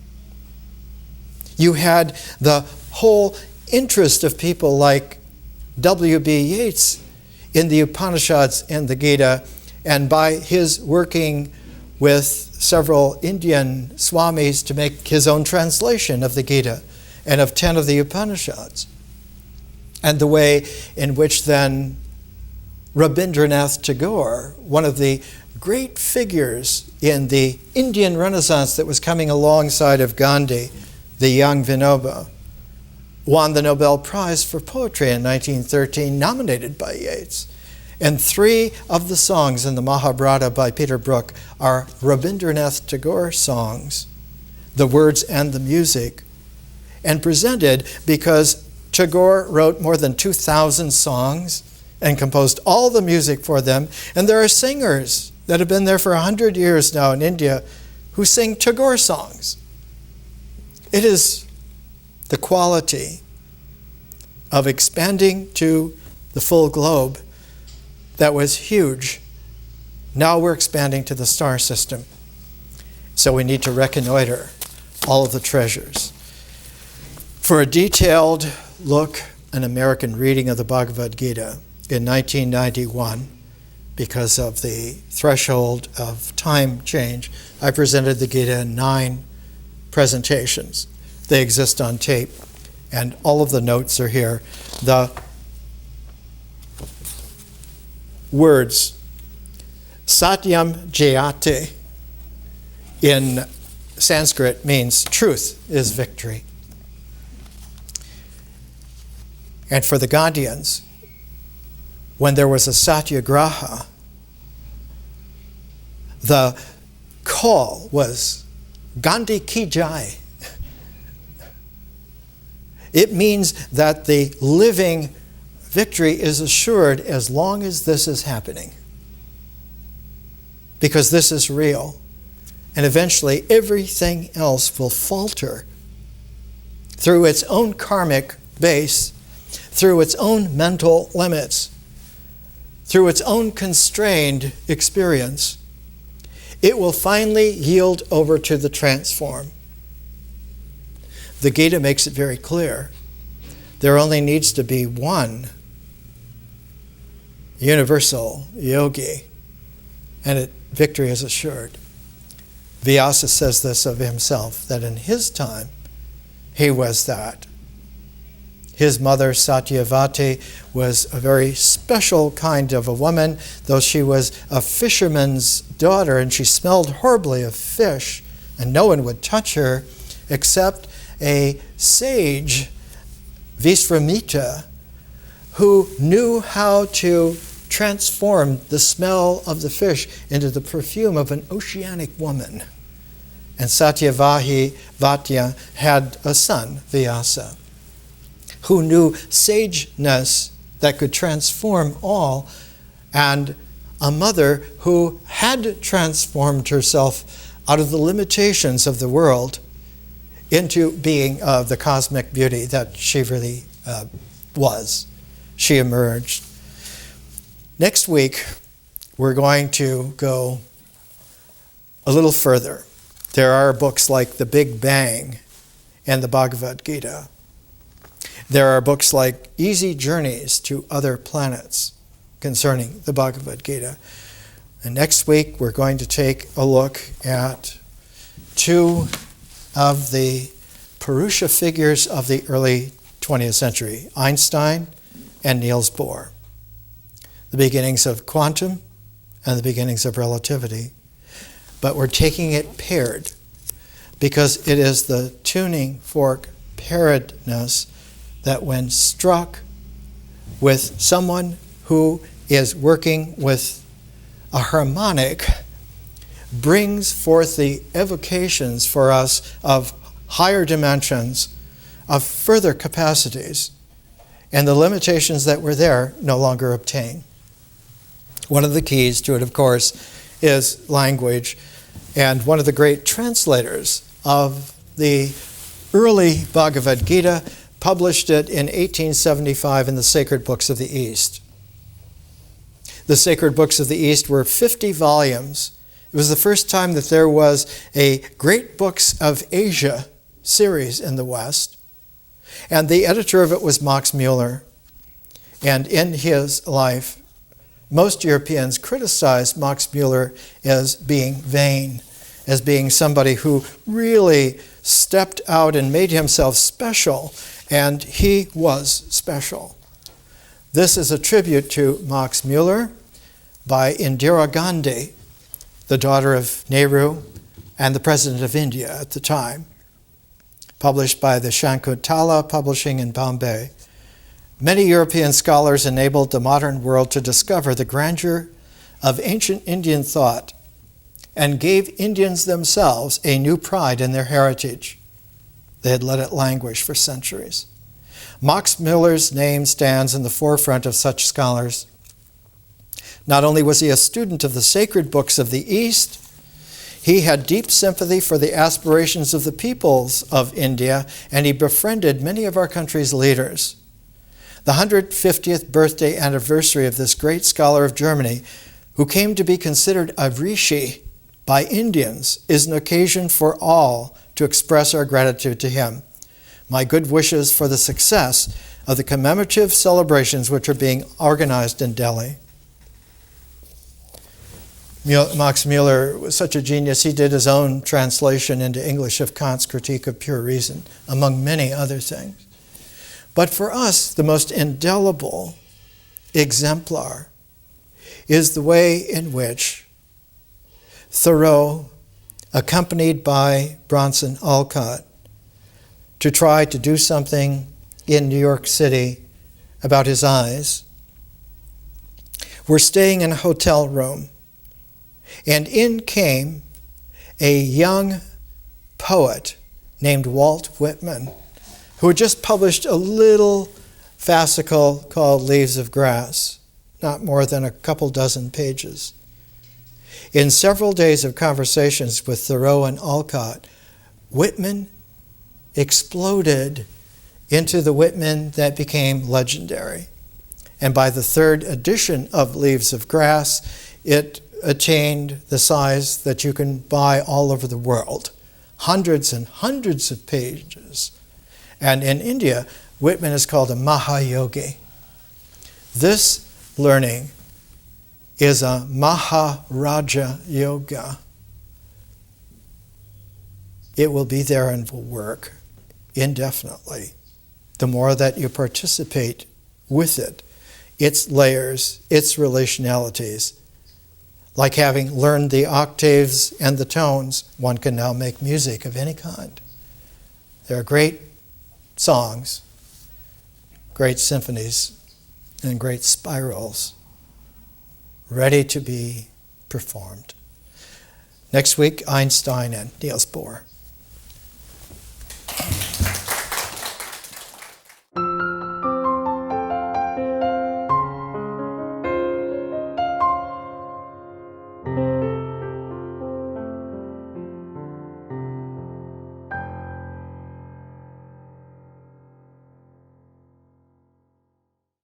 You had the whole interest of people like W.B. Yeats in the Upanishads and the Gita, and by his working with several Indian swamis to make his own translation of the Gita and of 10 of the Upanishads. And the way in which then Rabindranath Tagore, one of the great figures in the Indian Renaissance that was coming alongside of Gandhi, the young Vinoba, won the Nobel Prize for Poetry in 1913, nominated by Yeats. And 3 of the songs in the Mahabharata by Peter Brook are Rabindranath Tagore songs, the words and the music, and presented because Tagore wrote more than 2,000 songs and composed all the music for them. And there are singers that have been there for 100 years now in India who sing Tagore songs. It is the quality of expanding to the full globe that was huge. Now we're expanding to the star system. So we need to reconnoiter all of the treasures. For a detailed look, an American reading of the Bhagavad Gita in 1991, because of the threshold of time change, I presented the Gita in 9 presentations. They exist on tape, and all of the notes are here. The words Satyam Jayate in Sanskrit means truth is victory. And for the Gandhians, when there was a satyagraha, the call was Gandhi ki jai. It means that the living victory is assured as long as this is happening. Because this is real. And eventually everything else will falter through its own karmic base, through its own mental limits, through its own constrained experience. It will finally yield over to the transform. The Gita makes it very clear. There only needs to be one universal yogi, and victory is assured. Vyasa says this of himself, that in his time, he was that. His mother, Satyavati, was a very special kind of a woman, though she was a fisherman's daughter, and she smelled horribly of fish, and no one would touch her except a sage, Visvamitra, who knew how to transform the smell of the fish into the perfume of an oceanic woman. And Satyavati had a son, Vyasa, who knew sageness that could transform all, and a mother who had transformed herself out of the limitations of the world into being the cosmic beauty that she really was. She emerged. Next week, we're going to go a little further. There are books like The Big Bang and the Bhagavad Gita. There are books like Easy Journeys to Other Planets concerning the Bhagavad Gita. And next week, we're going to take a look at two of the Purusha figures of the early 20th century, Einstein and Niels Bohr. The beginnings of quantum and the beginnings of relativity. But we're taking it paired because it is the tuning fork pairedness that when struck with someone who is working with a harmonic brings forth the evocations for us of higher dimensions, of further capacities, and the limitations that were there no longer obtain. One of the keys to it, of course, is language, and one of the great translators of the early Bhagavad Gita published it in 1875 in the Sacred Books of the East. The Sacred Books of the East were 50 volumes. It was the first time that there was a Great Books of Asia series in the West. And the editor of it was Max Muller. And in his life, most Europeans criticized Max Muller as being vain, as being somebody who really stepped out and made himself special. And he was special. This is a tribute to Max Muller by Indira Gandhi, the daughter of Nehru and the President of India at the time, published by the Shakuntala Publishing in Bombay. Many European scholars enabled the modern world to discover the grandeur of ancient Indian thought and gave Indians themselves a new pride in their heritage. They had let it languish for centuries. Max Muller's name stands in the forefront of such scholars. Not only was he a student of the sacred books of the East, he had deep sympathy for the aspirations of the peoples of India, and he befriended many of our country's leaders. The 150th birthday anniversary of this great scholar of Germany, who came to be considered a rishi by Indians, is an occasion for all to express our gratitude to him. My good wishes for the success of the commemorative celebrations which are being organized in Delhi. Max Muller was such a genius, he did his own translation into English of Kant's Critique of Pure Reason, among many other things. But for us, the most indelible exemplar is the way in which Thoreau, accompanied by Bronson Alcott, to try to do something in New York City about his eyes, were staying in a hotel room. And in came a young poet named Walt Whitman, who had just published a little fascicle called Leaves of Grass, not more than a couple dozen pages. In several days of conversations with Thoreau and Alcott, Whitman exploded into the Whitman that became legendary. And by the third edition of Leaves of Grass, it attained the size that you can buy all over the world. Hundreds and hundreds of pages. And in India, Whitman is called a Mahayogi. This learning is a Maharaja Yoga. It will be there and will work indefinitely. The more that you participate with it, its layers, its relationalities. Like having learned the octaves and the tones, one can now make music of any kind. There are great songs, great symphonies, and great spirals ready to be performed. Next week, Einstein and Niels Bohr.